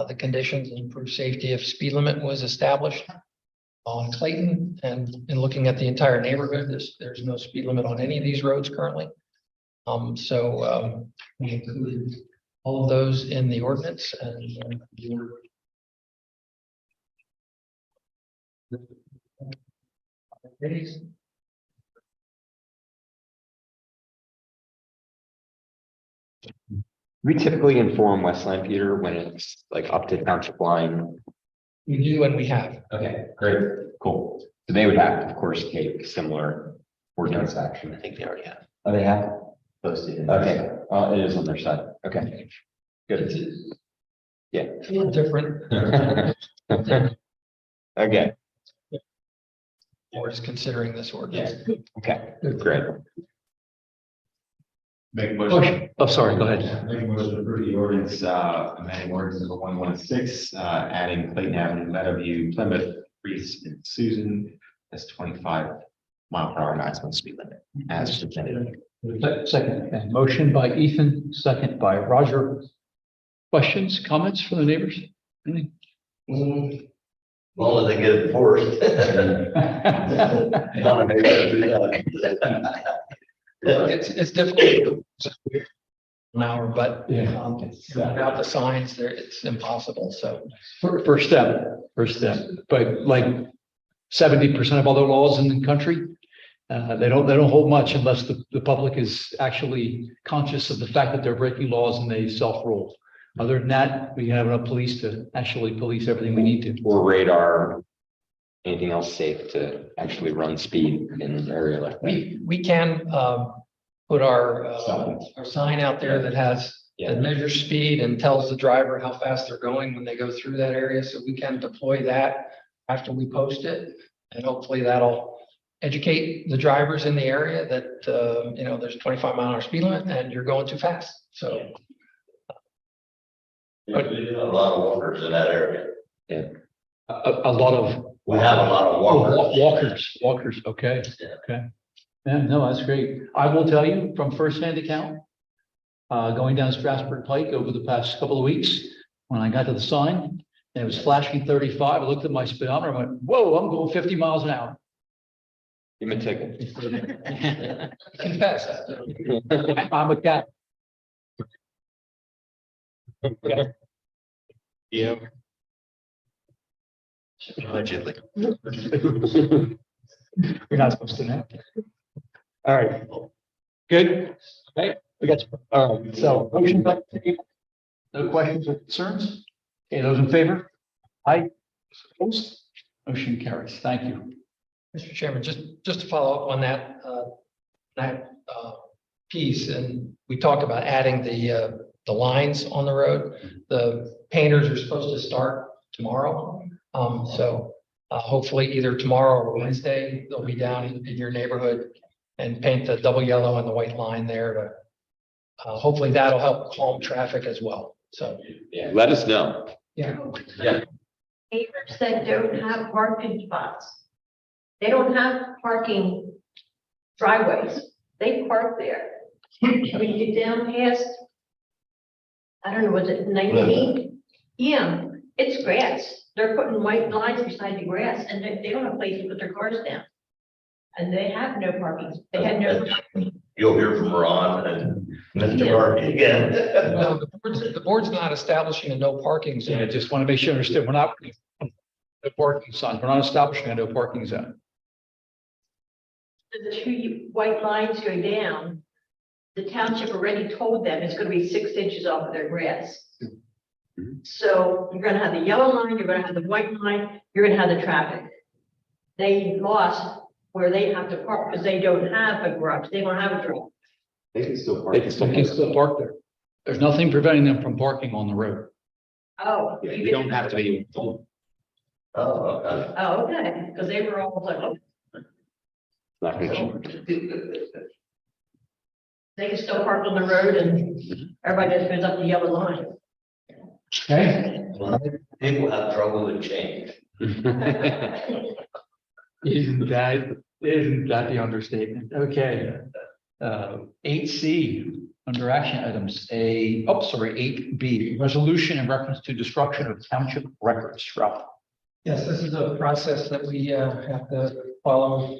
Speaker 5: the conditions and improve safety if speed limit was established on Clayton. And in looking at the entire neighborhood, there's no speed limit on any of these roads currently. We included all of those in the ordinance, and
Speaker 10: We typically inform West Lampeter when it's like up to township line.
Speaker 5: we do and we have.
Speaker 10: Okay, great, cool. So they would have to, of course, take similar ordinance action.
Speaker 4: I think they already have
Speaker 10: Oh, they have?
Speaker 4: posted.
Speaker 10: Okay, it is on their side. Okay, good. Yeah.
Speaker 5: It's a little different.
Speaker 10: Okay,
Speaker 5: Or is considering this ordinance.
Speaker 10: okay, great.
Speaker 4: Make a motion.
Speaker 2: Oh, sorry, go ahead.
Speaker 4: Make a motion to approve the ordinance, amending ordinance number 116, adding Clayton Avenue, Meadowview, Plymouth, Reese, and Susan as 25-mile-per-hour maximum speed limit as submitted.
Speaker 2: Second, okay. Motion by Ethan, second by Roger. Questions, comments from the neighbors? Anything?
Speaker 10: Well, they get it forced.
Speaker 5: It's difficult. An hour, but
Speaker 2: Yeah.
Speaker 5: without the signs there, it's impossible. So
Speaker 2: First step, but like 70% of other laws in the country, they don't hold much unless the public is actually conscious of the fact that they're breaking laws and they self-rule. Other than that, we have enough police to actually police everything we need to.
Speaker 10: Or radar, anything else safe to actually run speed in an area like that.
Speaker 5: we can put our sign out there that has that measures speed and tells the driver how fast they're going when they go through that area. So we can deploy that after we post it, and hopefully that'll educate the drivers in the area that there's a 25-mile-an-hour speed limit and you're going too fast. So
Speaker 10: We do have a lot of walkers in that area. Yeah.
Speaker 2: A lot of
Speaker 10: We have a lot of walkers.
Speaker 2: walkers. Okay.
Speaker 10: Yeah.
Speaker 2: Okay. Yeah, no, that's great. I will tell you from firsthand account, going down Strasburg Pike over the past couple of weeks, when I got to the sign and it was flashing 35, I looked at my speedometer and went, whoa, I'm going 50 miles an hour.
Speaker 10: Give me a ticket.
Speaker 5: confess.
Speaker 2: I'm a cat.
Speaker 8: Yeah.
Speaker 10: Allegedly.
Speaker 2: You're not supposed to know. All right. Good. Okay, we got you. All right, so motion by table. No questions or concerns? Okay, those in favor? Aye. Opposed? Motion carries. Thank you.
Speaker 5: Mr. Chairman, just to follow up on that piece, and we talked about adding the lines on the road. The painters are supposed to start tomorrow. So hopefully either tomorrow or Wednesday, they'll be down in your neighborhood and paint the double yellow and the white line there to hopefully that'll help calm traffic as well. So,
Speaker 10: Yeah, let us know.
Speaker 5: yeah.
Speaker 14: Neighbors that don't have parking spots. They don't have parking driveways. They park there. When you get down past, I don't know, was it 19? Yeah, it's grass. They're putting white lines beside the grass and they don't have place to put their cars down. And they have no parking. They had no.
Speaker 10: You'll hear from Ron and Mr. Garvey again.
Speaker 5: Well, the board's not establishing a no parking
Speaker 2: Yeah,
Speaker 5: zone.
Speaker 2: just want to make sure you understand, we're not the parking signs, we're not establishing a no parking zone.
Speaker 14: The two white lines go down. The township already told them it's gonna be 6 inches off of their grass. So you're gonna have the yellow line, you're gonna have the white line, you're gonna have the traffic. They lost where they have to park because they don't have a garage, they don't have a garage.
Speaker 10: They can still park.
Speaker 2: They can still park there. There's nothing preventing them from parking on the road.
Speaker 14: Oh.
Speaker 10: Yeah, you don't have to be. Oh, okay.
Speaker 14: Oh, okay, because they were all like, oh,
Speaker 10: Not gonna
Speaker 14: they can still park on the road and everybody just goes up the yellow line.
Speaker 2: Okay.
Speaker 10: People have trouble with change.
Speaker 2: Isn't that the understatement? Okay. 8C, under action items, 8B, resolution in reference to destruction of township records. Ralph.
Speaker 5: Yes, this is a process that we have to follow.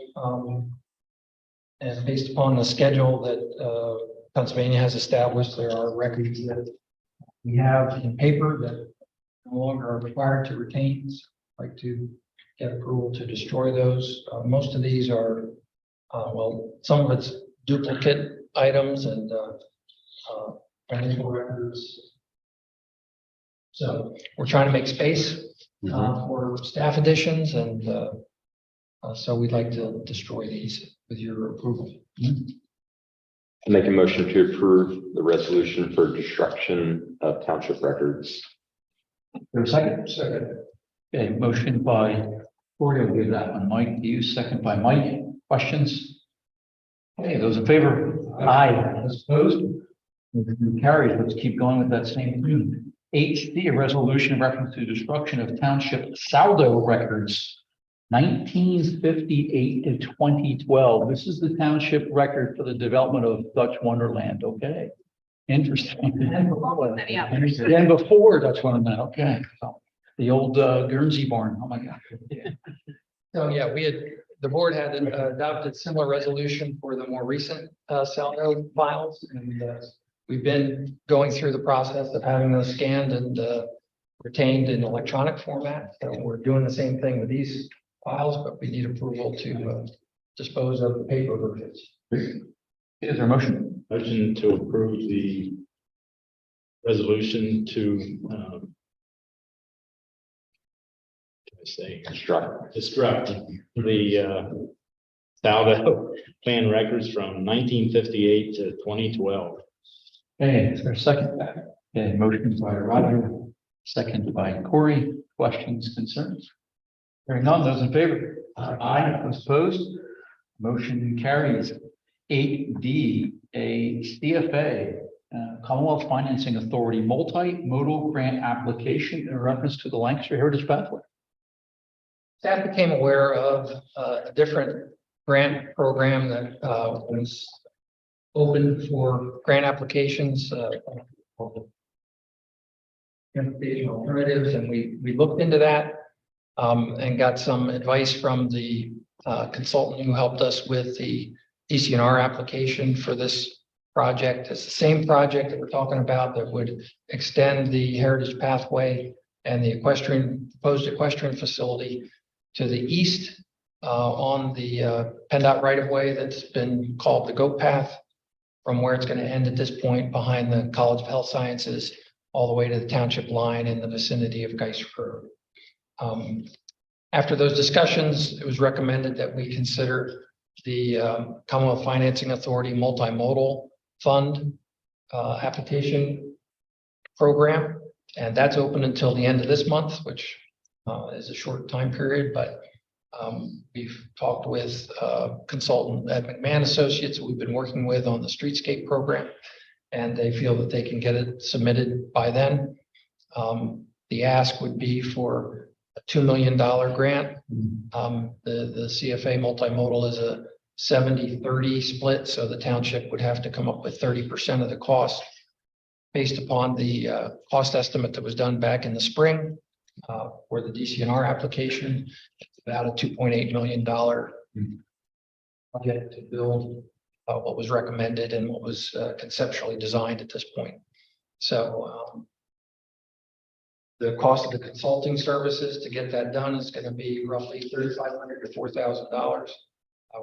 Speaker 5: And based upon the schedule that Pennsylvania has established, there are records that we have in paper that no longer are required to retain. I'd like to get approval to destroy those. Most of these are, some of it's duplicate items and financial records. So we're trying to make space for staff additions, and so we'd like to destroy these with your approval.
Speaker 10: I make a motion to approve the resolution for destruction of township records.
Speaker 2: There a second? Second. Okay, motion by Corey, will give that one, Mike, you, second by Mike. Questions? Okay, those in favor? Aye. Those opposed? Motion carries. Let's keep going with that same tune. 8C, a resolution in reference to destruction of township saldo records. 1958 to 2012. This is the township record for the development of Dutch Wonderland. Okay. Interesting.
Speaker 6: Many others.
Speaker 2: And before Dutch Wonderland. Okay. So, the old Guernsey barn. Oh my God.
Speaker 5: So, yeah, the board had adopted similar resolution for the more recent cell node files. And we've been going through the process of having those scanned and retained in electronic format. So we're doing the same thing with these files, but we need approval to dispose of the paper versions.
Speaker 2: Is there a motion?
Speaker 8: Motion to approve the resolution to, can I say, destruct the Saldo plan records from 1958 to 2012.
Speaker 2: Okay, is there a second? Okay, motion by Roger, second by Corey. Questions, concerns? Hearing none, those in favor? Aye. Those opposed? Motion carries. 8D, a CFA, Commonwealth Financing Authority multimodal grant application in reference to the Lancaster Heritage Pathway.
Speaker 5: Staff became aware of a different grant program that was open for grant applications. Transportation alternatives, and we looked into that and got some advice from the consultant who helped us with the DCNR application for this project. It's the same project that we're talking about that would extend the heritage pathway and the proposed equestrian facility to the east on the PennDOT right of way that's been called the GOAT Path, from where it's going to end at this point behind the College of Health Sciences, all the way to the township line in the vicinity of Geiser Road. After those discussions, it was recommended that we consider the Commonwealth Financing Authority Multimodal Fund application program. And that's open until the end of this month, which is a short time period, but we've talked with consultant at McMahon Associates, who we've been working with on the streetscape program, and they feel that they can get it submitted by then. The ask would be for a $2 million grant. The CFA multimodal is a 70-30 split, so the township would have to come up with 30% of the cost based upon the cost estimate that was done back in the spring for the DCNR application. It's about a $2.8 million project to build what was recommended and what was conceptually designed at this point. So the cost of the consulting services to get that done is going to be roughly $3,500 to $4,000.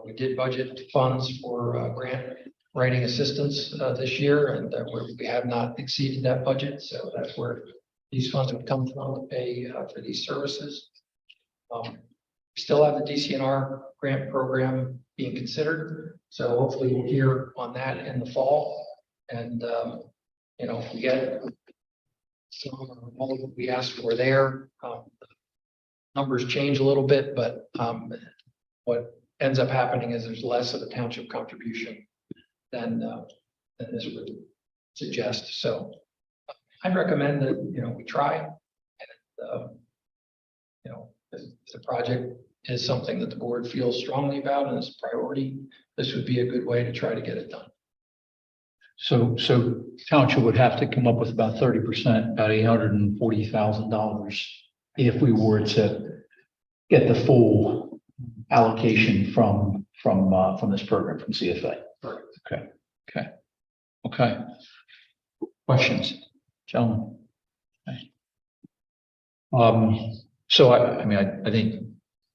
Speaker 5: We did budget funds for grant writing assistance this year, and we have not exceeded that budget. So that's where these funds would come from to pay for these services. We still have the DCNR grant program being considered. So hopefully we'll hear on that in the fall. And, if we get all that we asked for there, numbers change a little bit, but what ends up happening is there's less of a township contribution than this would suggest. So I'd recommend that, we try, and, if the project is something that the board feels strongly about and is a priority, this would be a good way to try to get it done.
Speaker 2: So township would have to come up with about 30%, about $840,000, if we were to get the full allocation from this program, from CFA. Okay. Questions, gentlemen? Okay. So I think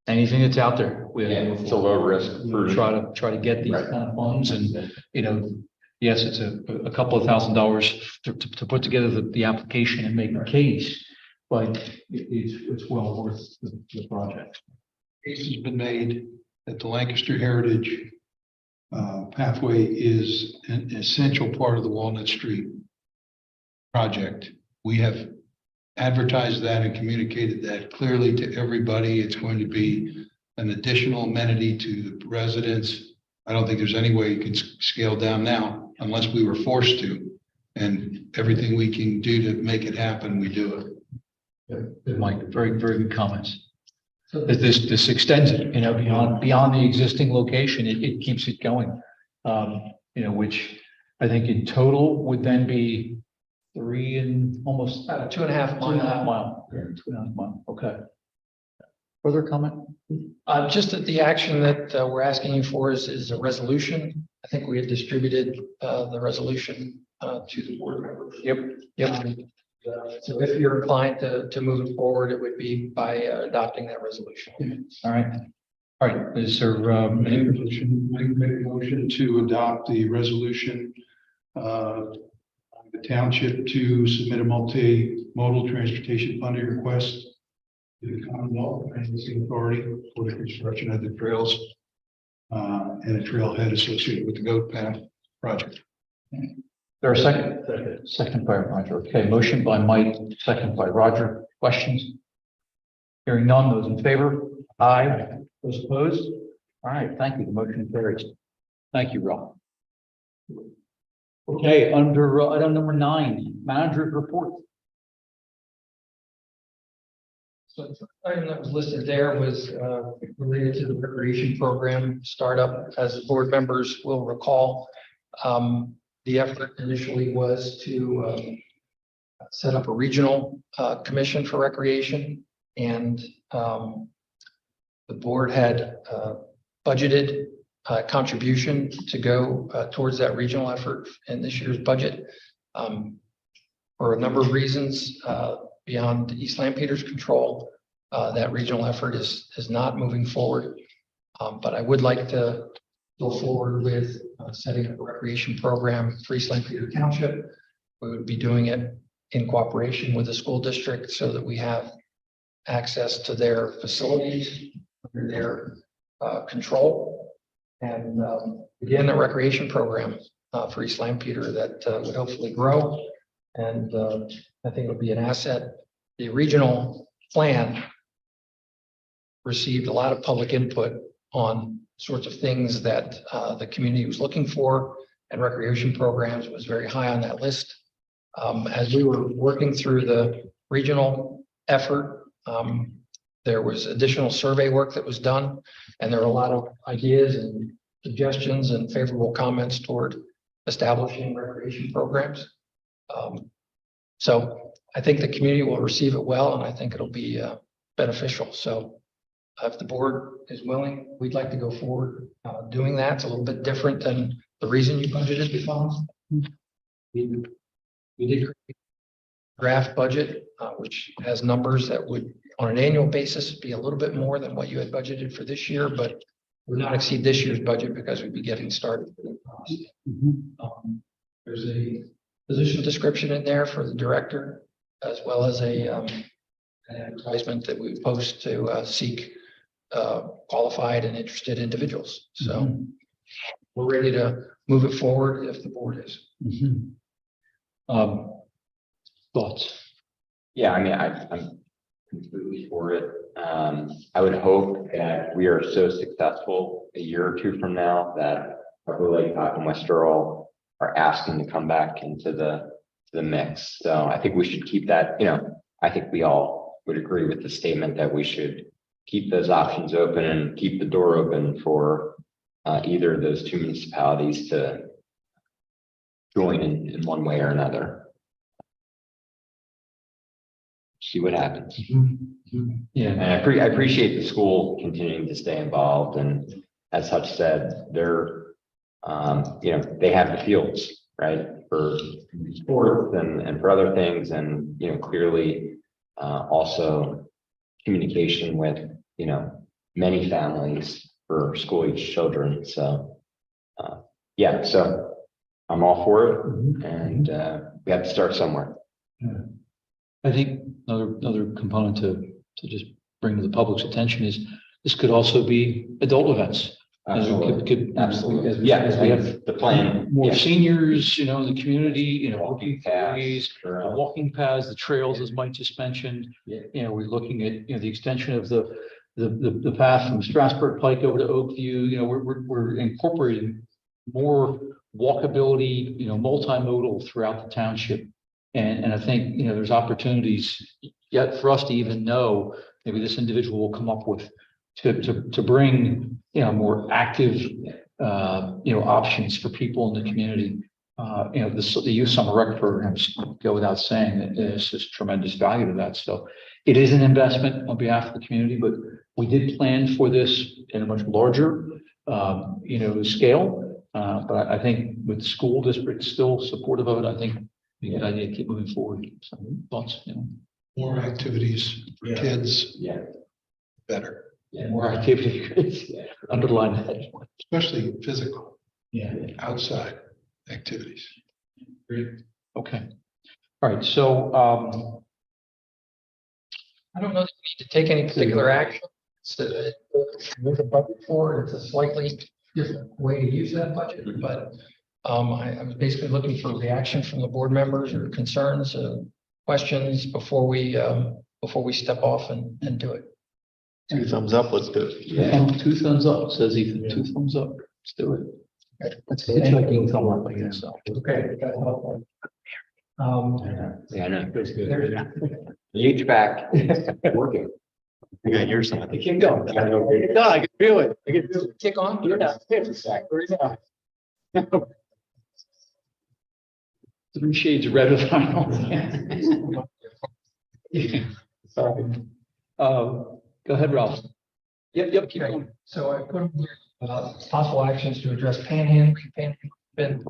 Speaker 2: anything that's out there,
Speaker 10: It's a low risk.
Speaker 2: try to get these kind of funds, and yes, it's a couple of $1,000s to put together the application and make a case, but it's well worth the project.
Speaker 7: Case has been made that the Lancaster Heritage pathway is an essential part of the Walnut Street project. We have advertised that and communicated that clearly to everybody. It's going to be an additional amenity to the residents. I don't think there's any way you can scale down now unless we were forced to. And everything we can do to make it happen, we do it.
Speaker 2: Good, Mike. Very, very good comments. As this extends it, beyond the existing location, it keeps it going. Which I think in total would then be 3 and almost
Speaker 5: 2.5
Speaker 2: 2.5
Speaker 5: mile.
Speaker 2: mile. Yeah, 2.5 mile. Okay. Further comment?
Speaker 5: Just that the action that we're asking you for is a resolution. I think we had distributed the resolution to the board members. Yep. So if you're inclined to move it forward, it would be by adopting that resolution.
Speaker 2: All right. Is there any
Speaker 7: Resolution, make a motion to adopt the resolution. The township to submit a multimodal transportation funding request to the Commonwealth Transit Authority for the construction of the trails and a trailhead associated with the goat path project.
Speaker 2: there a second? Second by Roger. Okay, motion by Mike, second by Roger. Questions? Hearing none, those in favor? Aye. Those opposed? All right, thank you. The motion carries. Thank you, Rob. Okay, under item number 9, manager's report.
Speaker 5: So the item that was listed there was related to the recreation program startup. As the board members will recall, the effort initially was to set up a regional commission for recreation, and the board had budgeted contribution to go towards that regional effort in this year's budget. For a number of reasons beyond East Lampeter's control, that regional effort is not moving forward. But I would like to go forward with setting up a recreation program for East Lampeter Township. We would be doing it in cooperation with the school district so that we have access to their facilities under their control. And begin a recreation program for East Lampeter that would hopefully grow. And I think it'll be an asset. The regional plan received a lot of public input on sorts of things that the community was looking for, and recreation programs was very high on that list. As we were working through the regional effort, there was additional survey work that was done, and there were a lot of ideas and suggestions and favorable comments toward establishing recreation programs. So I think the community will receive it well, and I think it'll be beneficial. So if the board is willing, we'd like to go forward doing that. It's a little bit different than the reason you budgeted the funds. We did create a draft budget, which has numbers that would, on an annual basis, be a little bit more than what you had budgeted for this year, but would not exceed this year's budget because we'd be getting started. There's a position description in there for the director, as well as an advertisement that we post to seek qualified and interested individuals. So we're ready to move it forward if the board is.
Speaker 2: Thoughts?
Speaker 4: Yeah, I mean, I'm completely for it. I would hope that we are so successful a year or two from now that Upper Lake and West Earl are asking to come back into the mix. So I think we should keep that, I think we all would agree with the statement that we should keep those options open and keep the door open for either of those two municipalities to join in one way or another. See what happens.
Speaker 2: Yeah.
Speaker 4: And I appreciate the school continuing to stay involved, and as Hutch said, they're, they have the fields, right, for sports and for other things, and, clearly also communication with, many families for school age children. So, yeah, so I'm all for it, and we have to start somewhere.
Speaker 2: Yeah. I think another component to just bring to the public's attention is this could also be adult events.
Speaker 4: Absolutely. Absolutely.
Speaker 2: As
Speaker 4: Yeah,
Speaker 2: we have
Speaker 4: the plan.
Speaker 2: more
Speaker 4: Yeah.
Speaker 2: seniors, in the community,
Speaker 4: Walking
Speaker 2: paths,
Speaker 4: paths,
Speaker 2: walking paths, the trails, as Mike just mentioned.
Speaker 4: Yeah.
Speaker 2: We're looking at, the extension of the path from Strasburg Pike over to Oakview. We're incorporating more walkability, multimodal throughout the township. And I think, there's opportunities yet for us to even know maybe this individual will come up with to bring, more active, options for people in the community. The youth summer rec programs go without saying that there's just tremendous value to that. So it is an investment on behalf of the community, but we did plan for this in a much larger, scale. But I think with the school district still supportive of it, I think we good idea to keep moving forward. So thoughts,
Speaker 7: More activities for kids,
Speaker 10: Yeah.
Speaker 7: better,
Speaker 2: more activity, underline that.
Speaker 7: especially physical,
Speaker 8: Yeah.
Speaker 7: outside activities.
Speaker 2: Okay. All right. So,
Speaker 5: I don't know that we need to take any particular action. There's a budget for it. It's a slightly different way to use that budget, but I was basically looking for reaction from the board members or concerns, questions before we step off and do it.
Speaker 13: 2 thumbs up, let's do it.
Speaker 2: yeah, 2 thumbs up, says Ethan. 2 thumbs up. Let's do it. That's hitchhiking thumb up, I guess. So.
Speaker 5: Okay.
Speaker 10: Yeah, I know.
Speaker 8: Feels good.
Speaker 10: The HVAC working.
Speaker 13: I got yours. I
Speaker 10: It can go.
Speaker 13: No, I can feel it. I can feel it.
Speaker 5: Kick on.
Speaker 10: Yeah, exactly.
Speaker 2: 3 shades of red of vinyl. Sorry. Go ahead, Ralph. Yep, keep going.
Speaker 5: So I put here, possible actions to address panhandling. Panhandling been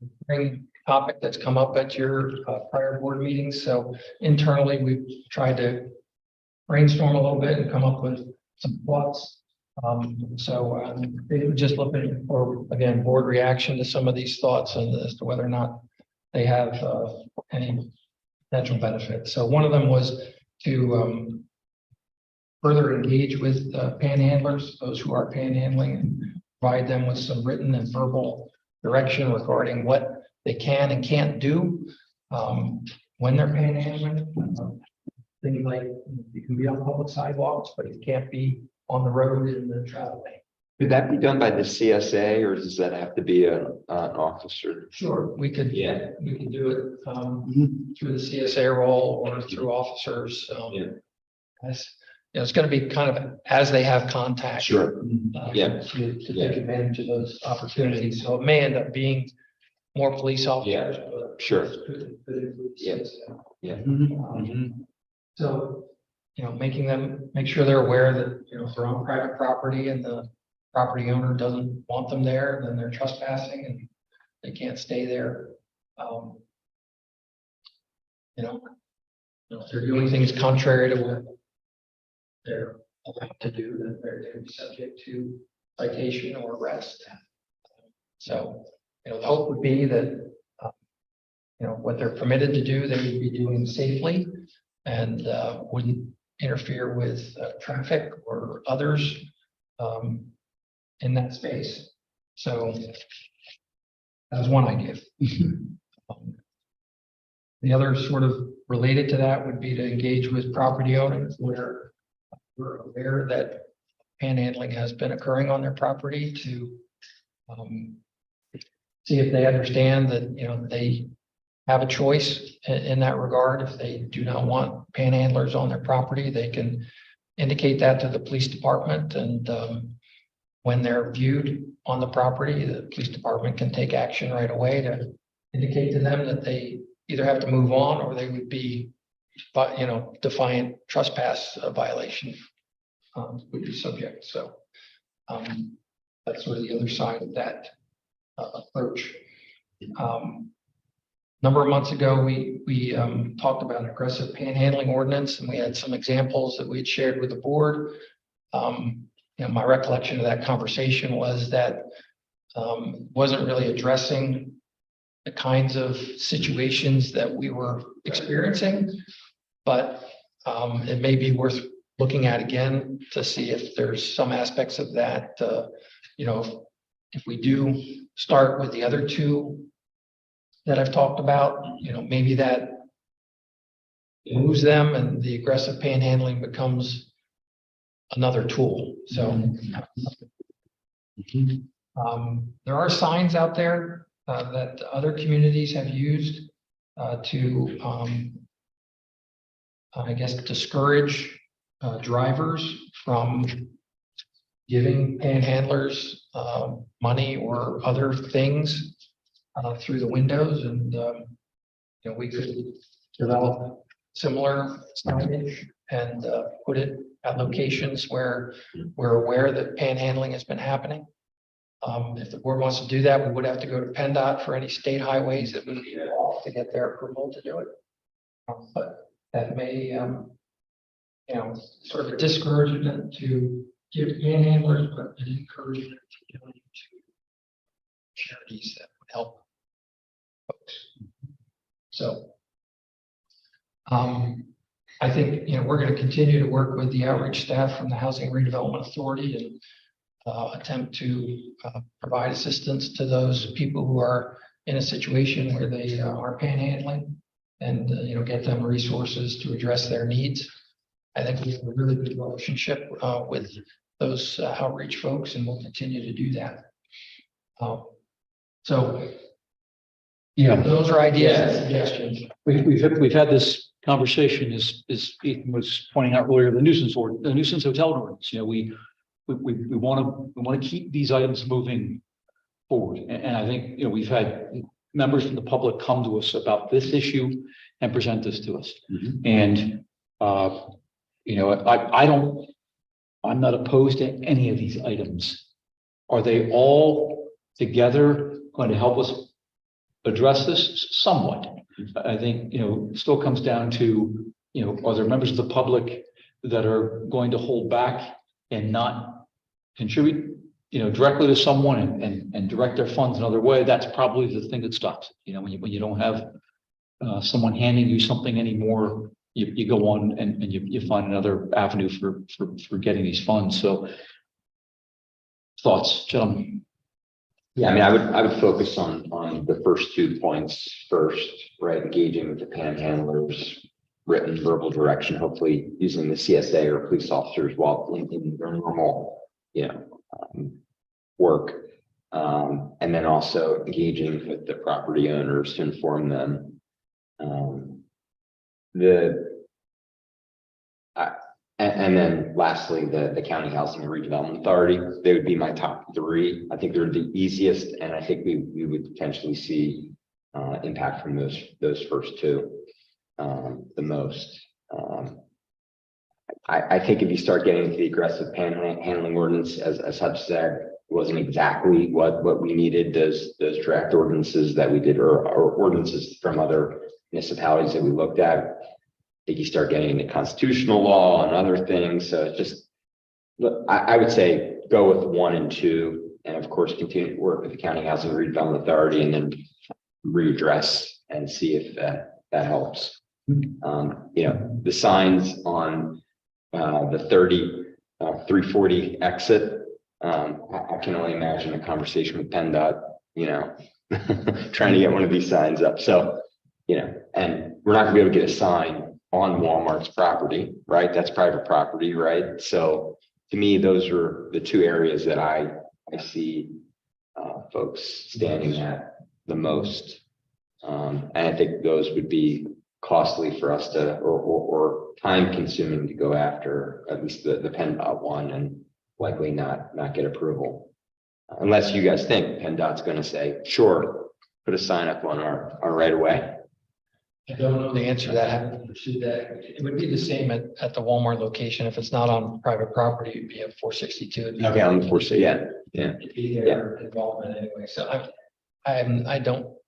Speaker 5: a big topic that's come up at your prior board meetings. So internally, we've tried to brainstorm a little bit and come up with some thoughts. They were just looking for, again, board reaction to some of these thoughts and as to whether or not they have any potential benefit. So one of them was to further engage with panhandlers, those who are panhandling, and provide them with some written and verbal direction regarding what they can and can't do when they're panhandling. Things like you can be on public sidewalks, but you can't be on the road in the travel lane.
Speaker 10: Could that be done by the CSA or does that have to be an officer?
Speaker 5: Sure, we could do it through the CSA role or through officers. It's going to be kind of as they have contact.
Speaker 10: Sure. Yeah.
Speaker 5: To take advantage of those opportunities. So it may end up being more police officers. But
Speaker 10: Sure.
Speaker 5: could include CSA.
Speaker 10: Yeah.
Speaker 5: So, make sure they're aware that, if they're on private property and the property owner doesn't want them there, then they're trespassing and they can't stay there. If they're doing things contrary to what they're allowed to do, then they're going to be subject to citation or arrest. So, the hope would be that, what they're permitted to do, they would be doing safely and wouldn't interfere with traffic or others in that space. So that was one idea. The other sort of related to that would be to engage with property owners where we're aware that panhandling has been occurring on their property to see if they understand that, they have a choice in that regard. If they do not want panhandlers on their property, they can indicate that to the police department. And when they're viewed on the property, the police department can take action right away to indicate to them that they either have to move on or they would be, defiant trespass violation would be subject. So that's sort of the other side of that approach. Number of months ago, we talked about an aggressive panhandling ordinance, and we had some examples that we had shared with the board. My recollection of that conversation was that wasn't really addressing the kinds of situations that we were experiencing, but it may be worth looking at again to see if there's some aspects of that. If we do start with the other two that I've talked about, maybe that moves them and the aggressive panhandling becomes another tool. So there are signs out there that other communities have used to, discourage drivers from giving panhandlers money or other things through the windows, and we could develop similar signage and put it at locations where we're aware that panhandling has been happening. If the board wants to do that, we would have to go to PennDOT for any state highways that we need to get their approval to do it. But that may, sort of discouragement to give panhandlers, but an encouragement to donate to charities that would help folks. So I think, we're going to continue to work with the outreach staff from the Housing Redevelopment Authority and attempt to provide assistance to those people who are in a situation where they are panhandling and, get them resources to address their needs. I think we have a really good relationship with those outreach folks, and we'll continue to do that. So, those are ideas and suggestions.
Speaker 2: We've had this conversation, as Ethan was pointing out earlier, the nuisance hotel ordinance. We want to keep these items moving forward, and I think we've had members from the public come to us about this issue and present this to us, and I'm not opposed to any of these items. Are they all together going to help us address this? Somewhat. I think, it still comes down to, are there members of the public that are going to hold back and not contribute, directly to someone and direct their funds another way? That's probably the thing that stops it. When you don't have someone handing you something anymore, you go on and you find another avenue for getting these funds. So thoughts, gentlemen?
Speaker 10: Yeah, I would focus on the first 2 points first, right? Engaging with the panhandlers, written verbal direction, hopefully using the CSA or police officers while in their normal, work. And then also engaging with the property owners to inform them. And then lastly, the County Housing and Redevelopment Authority, they would be my top 3. I think they're the easiest, and I think we would potentially see impact from those first 2 the most. I think if you start getting into the aggressive panhandling ordinance, as Hutch said, wasn't exactly what we needed. Those draft ordinances that we did, or ordinances from other municipalities that we looked at, I think you start getting into constitutional law and other things. So it's just, I would say go with 1 and 2, and of course continue to work with the County Housing Redevelopment Authority, and then readdress and see if that helps. The signs on the 340 exit. I can only imagine a conversation with PennDOT, trying to get one of these signs up. So, and we're not gonna be able to get a sign on Walmart's property, right? That's private property, right? So to me, those are the 2 areas that I see folks standing at the most. And I think those would be costly for us to, or time consuming to go after, at least the PennDOT one, and likely not get approval. Unless you guys think PennDOT's going to say, sure, put a sign up on our right of way.
Speaker 5: I don't know the answer to that. I haven't pursued that. It would be the same at the Walmart location. If it's not on private property, it'd be a 462.
Speaker 10: Okay, on the 460, yeah.
Speaker 5: It'd be their involvement anyway. So I don't know.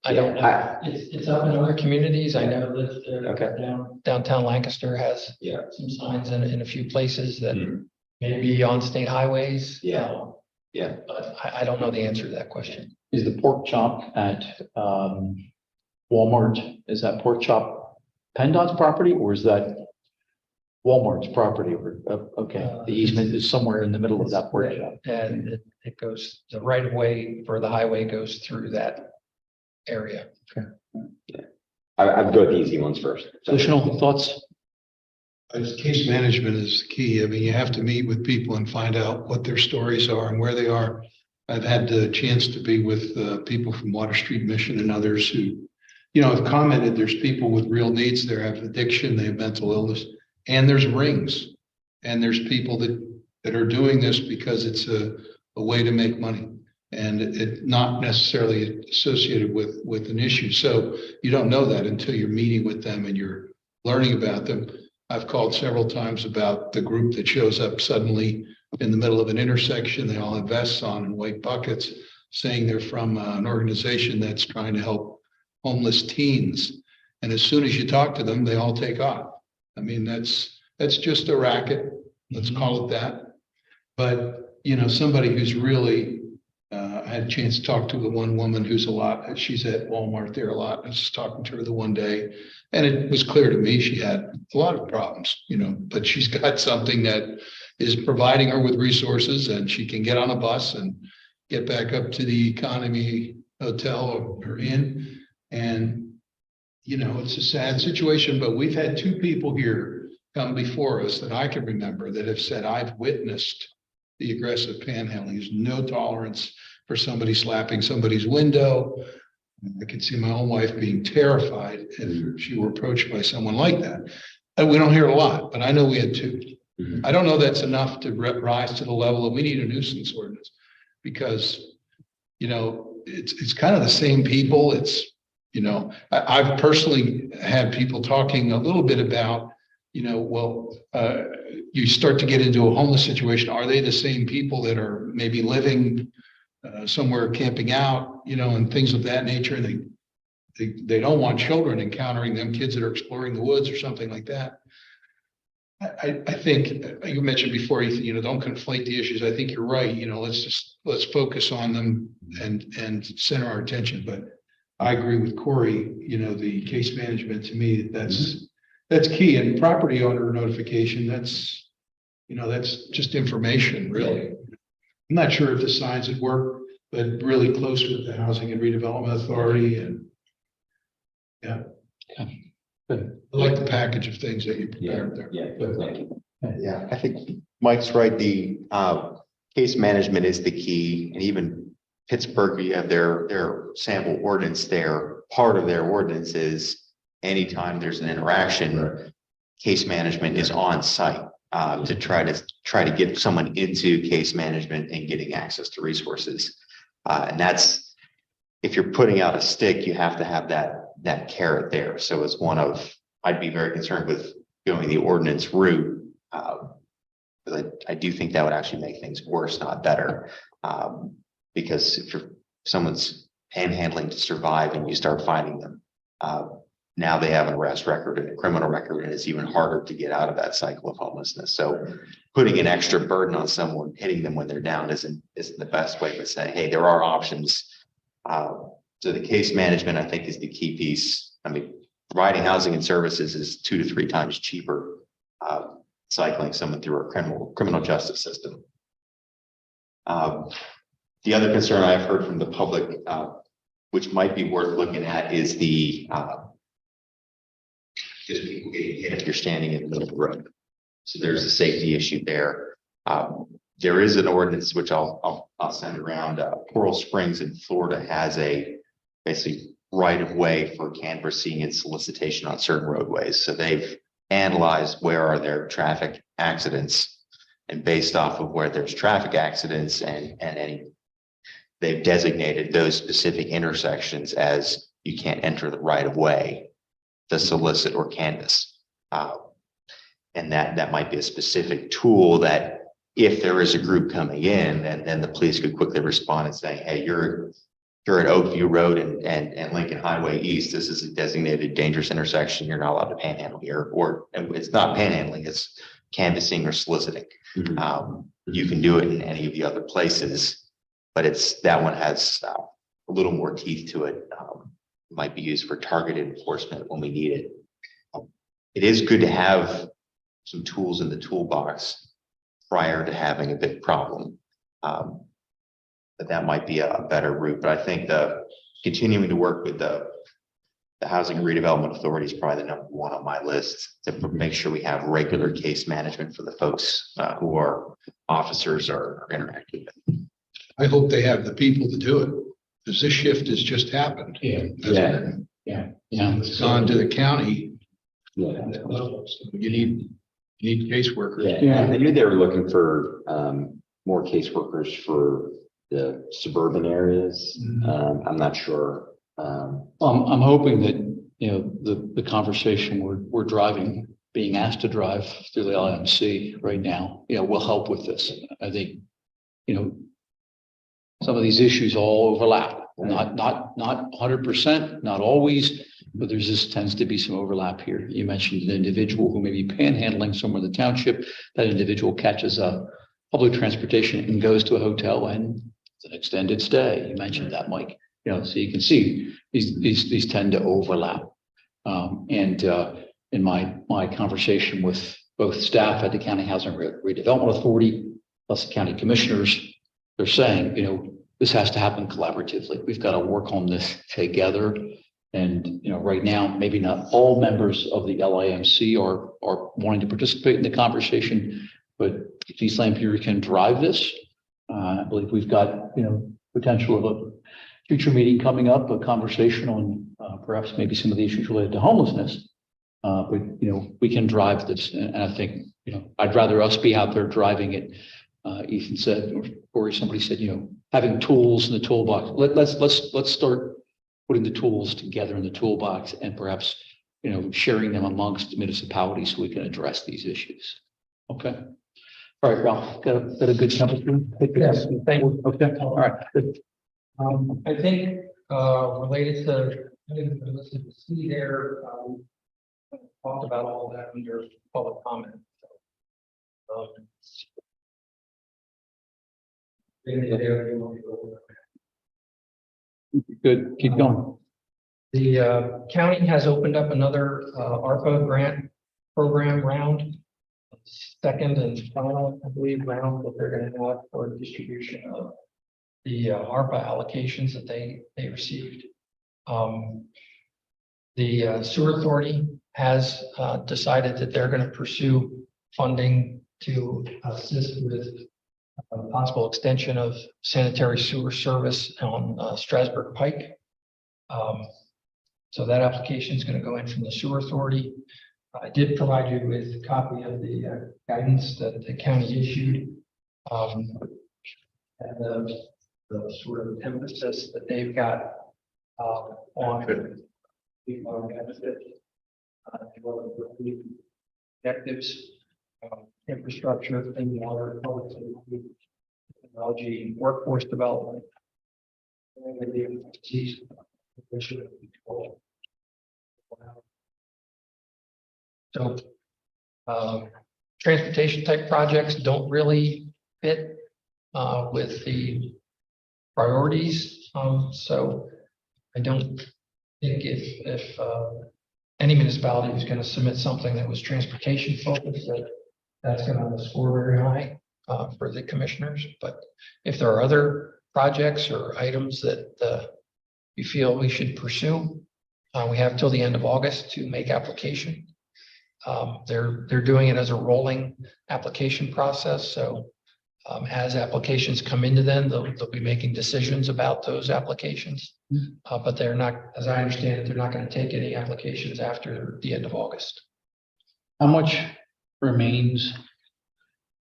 Speaker 5: It's up in other communities. I know that downtown Lancaster has some signs in a few places that may be on state highways. But I don't know the answer to that question.
Speaker 2: Is the pork chop at Walmart, is that pork chop PennDOT's property, or is that Walmart's property? Okay, the easement is somewhere in the middle of that pork chop.
Speaker 5: And it goes, the right of way for the highway goes through that area.
Speaker 2: Okay.
Speaker 10: I'd go with the easy ones first.
Speaker 2: Additional thoughts?
Speaker 7: Case management is the key. You have to meet with people and find out what their stories are and where they are. I've had the chance to be with people from Water Street Mission and others who, have commented there's people with real needs there, have addiction, they have mental illness, and there's rings. And there's people that are doing this because it's a way to make money. And it not necessarily associated with an issue. So you don't know that until you're meeting with them and you're learning about them. I've called several times about the group that shows up suddenly in the middle of an intersection. They all have vests on and white buckets, saying they're from an organization that's trying to help homeless teens. And as soon as you talk to them, they all take off. I mean, that's just a racket. Let's call it that. But, you know, somebody who's really, I had a chance to talk to the one woman who's she's at Walmart there a lot. I was just talking to her the one day, and it was clear to me she had a lot of problems, you know, but she's got something that is providing her with resources, and she can get on a bus and get back up to the economy hotel or inn. And, you know, it's a sad situation, but we've had two people here come before us that I can remember that have said, I've witnessed the aggressive panhandling. There's no tolerance for somebody slapping somebody's window. I could see my own wife being terrified if she were approached by someone like that. And we don't hear it a lot, but I know we had two. I don't know that's enough to rise to the level of we need a nuisance ordinance, because, you know, it's kind of the same people. It's, you know, I've personally had people talking a little bit about, you know, well, you start to get into a homeless situation. Are they the same people that are maybe living somewhere camping out, you know, and things of that nature? And they don't want children encountering them, kids that are exploring the woods or something like that. I think you mentioned before, Ethan, you know, don't conflate the issues. I think you're right. You know, let's focus on them and center our attention. But I agree with Corey, you know, the case management, to me, that's key. And property owner notification, that's, you know, that's just information, really. I'm not sure if the signs would work, but really close with the Housing and Redevelopment Authority. And yeah. Good. I like the package of things that you prepared there.
Speaker 4: Yeah, I think Mike's right. The case management is the key, and even Pittsburgh, we have their sample ordinance there. Part of their ordinance is anytime there's an interaction, case management is on site to try to get someone into case management and getting access to resources. And that's, if you're putting out a stick, you have to have that carrot there. So it's one of, I'd be very concerned with going the ordinance route. I do think that would actually make things worse, not better. Because if someone's panhandling to survive and you start finding them, now they have an arrest record and a criminal record, and it's even harder to get out of that cycle of homelessness. So putting an extra burden on someone, hitting them when they're down isn't the best way to say, hey, there are options. So the case management, I think, is the key piece. I mean, providing housing and services is 2 to 3 times cheaper. Cycling someone through our criminal justice system. The other concern I've heard from the public, which might be worth looking at, is the just people getting hit if you're standing in the middle of the road. So there's a safety issue there. There is an ordinance which I'll send around. Coral Springs in Florida has a basically right of way for canvassing and solicitation on certain roadways. So they've analyzed where are there traffic accidents, and based off of where there's traffic accidents they've designated those specific intersections as you can't enter the right of way to solicit or canvass. And that might be a specific tool that if there is a group coming in, and then the police could quickly respond and say, hey, you're at Oakview Road and Lincoln Highway East. This is a designated dangerous intersection. You're not allowed to panhandle here, and it's not panhandling, it's canvassing or soliciting. You can do it in any of the other places, but that one has a little more teeth to it. Might be used for targeted enforcement when we need it. It is good to have some tools in the toolbox prior to having a big problem. But that might be a better route. But I think continuing to work with the Housing and Redevelopment Authority is probably the #1 on my list to make sure we have regular case management for the folks who our officers are interacting with.
Speaker 7: I hope they have the people to do it, because this shift has just happened.
Speaker 8: Yeah.
Speaker 7: It's gone to the county.
Speaker 10: Yeah.
Speaker 7: So you need You need caseworkers.
Speaker 10: Yeah, I knew they were looking for more caseworkers for the suburban areas. I'm not sure.
Speaker 2: I'm hoping that, the conversation we're driving, being asked to drive through the LMC right now, will help with this. I think, some of these issues all overlap, not 100%, not always, but tends to be some overlap here. You mentioned an individual who may be panhandling somewhere in the township. That individual catches a public transportation and goes to a hotel, and it's an extended stay. You mentioned that, Mike. So you can see these tend to overlap. In my conversation with both staff at the County Housing Redevelopment Authority, plus the county commissioners, they're saying, this has to happen collaboratively. We've got to work on this together. And, right now, maybe not all members of the LIMC are wanting to participate in the conversation, but if East Lampere can drive this, I believe we've got, potential of a future meeting coming up, a conversation on perhaps maybe some of the issues related to homelessness. But, we can drive this. And I think, I'd rather us be out there driving it. Ethan said, or somebody said, having tools in the toolbox. Let's start putting the tools together in the toolbox and perhaps, sharing them amongst the municipalities so we can address these issues. Okay. All right, Ralph, got a good temperature?
Speaker 5: Yes, thank you.
Speaker 2: Okay, all right. Good.
Speaker 5: I think, related to, the C there, talked about all that under public comment. So,
Speaker 2: Good, keep going.
Speaker 5: The county has opened up another ARPA grant program round. Second and final, I believe, round that they're going to have for distribution of the ARPA allocations that they received. The sewer authority has decided that they're going to pursue funding to assist with a possible extension of sanitary sewer service on Strasburg Pike. So that application is going to go in from the sewer authority. I did provide you with a copy of the guidance that the county issued. And the sort of emphasis that they've got on the objectives, infrastructure, and water, public safety, technology, workforce development. So, transportation type projects don't really fit with the priorities. So I don't think if any municipality was going to submit something that was transportation focused, that's going to score very high for the commissioners. But if there are other projects or items that you feel we should pursue, we have till the end of August to make application. They're doing it as a rolling application process. So as applications come into them, they'll be making decisions about those applications. But they're not, as I understand it, they're not going to take any applications after the end of August.
Speaker 2: How much remains?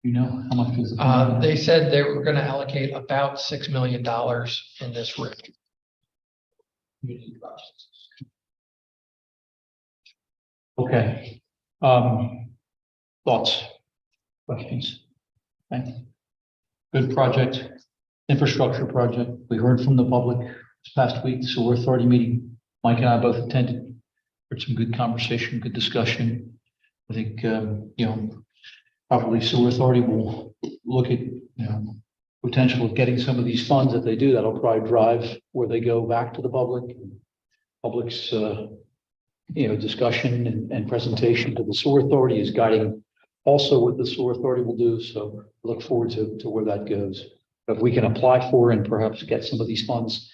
Speaker 2: How much is it?
Speaker 5: They said they were going to allocate about $6 million in this route.
Speaker 2: Okay. Thoughts, questions? Okay. Good project, infrastructure project. We heard from the public this past week, sewer authority meeting. Mike and I both attended. Heard some good conversation, good discussion. I think, probably sewer authority will look at, potential of getting some of these funds. If they do, that'll probably drive where they go back to the public. Public's, discussion and presentation to the sewer authority is guiding also what the sewer authority will do. So look forward to where that goes. If we can apply for and perhaps get some of these funds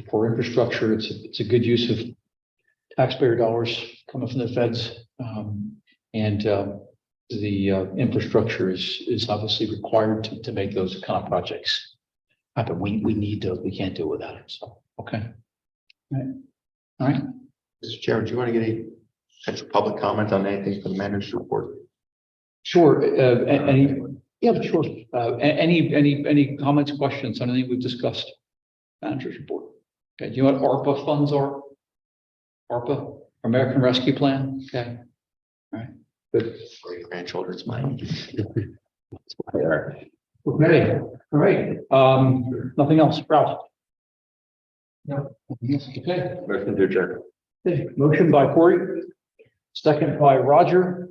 Speaker 2: for infrastructure, it's a good use of taxpayer dollars coming from the feds. The infrastructure is obviously required to make those kind of projects happen. We need to, we can't do it without it. So, okay. All right.
Speaker 4: Mr. Chairman, do you want to get any potential public comment on anything from the manager's report?
Speaker 2: Sure, yeah, sure. Any comments, questions on anything we've discussed? Manager's report. Okay, do you know what ARPA funds are? ARPA, American Rescue Plan, okay. All right, good.
Speaker 4: Great grandchildren's mind.
Speaker 2: Okay, all right, nothing else, Ralph?
Speaker 5: No.
Speaker 2: Okay,
Speaker 10: Motion to adjourn.
Speaker 2: motion by Corey, second by Roger.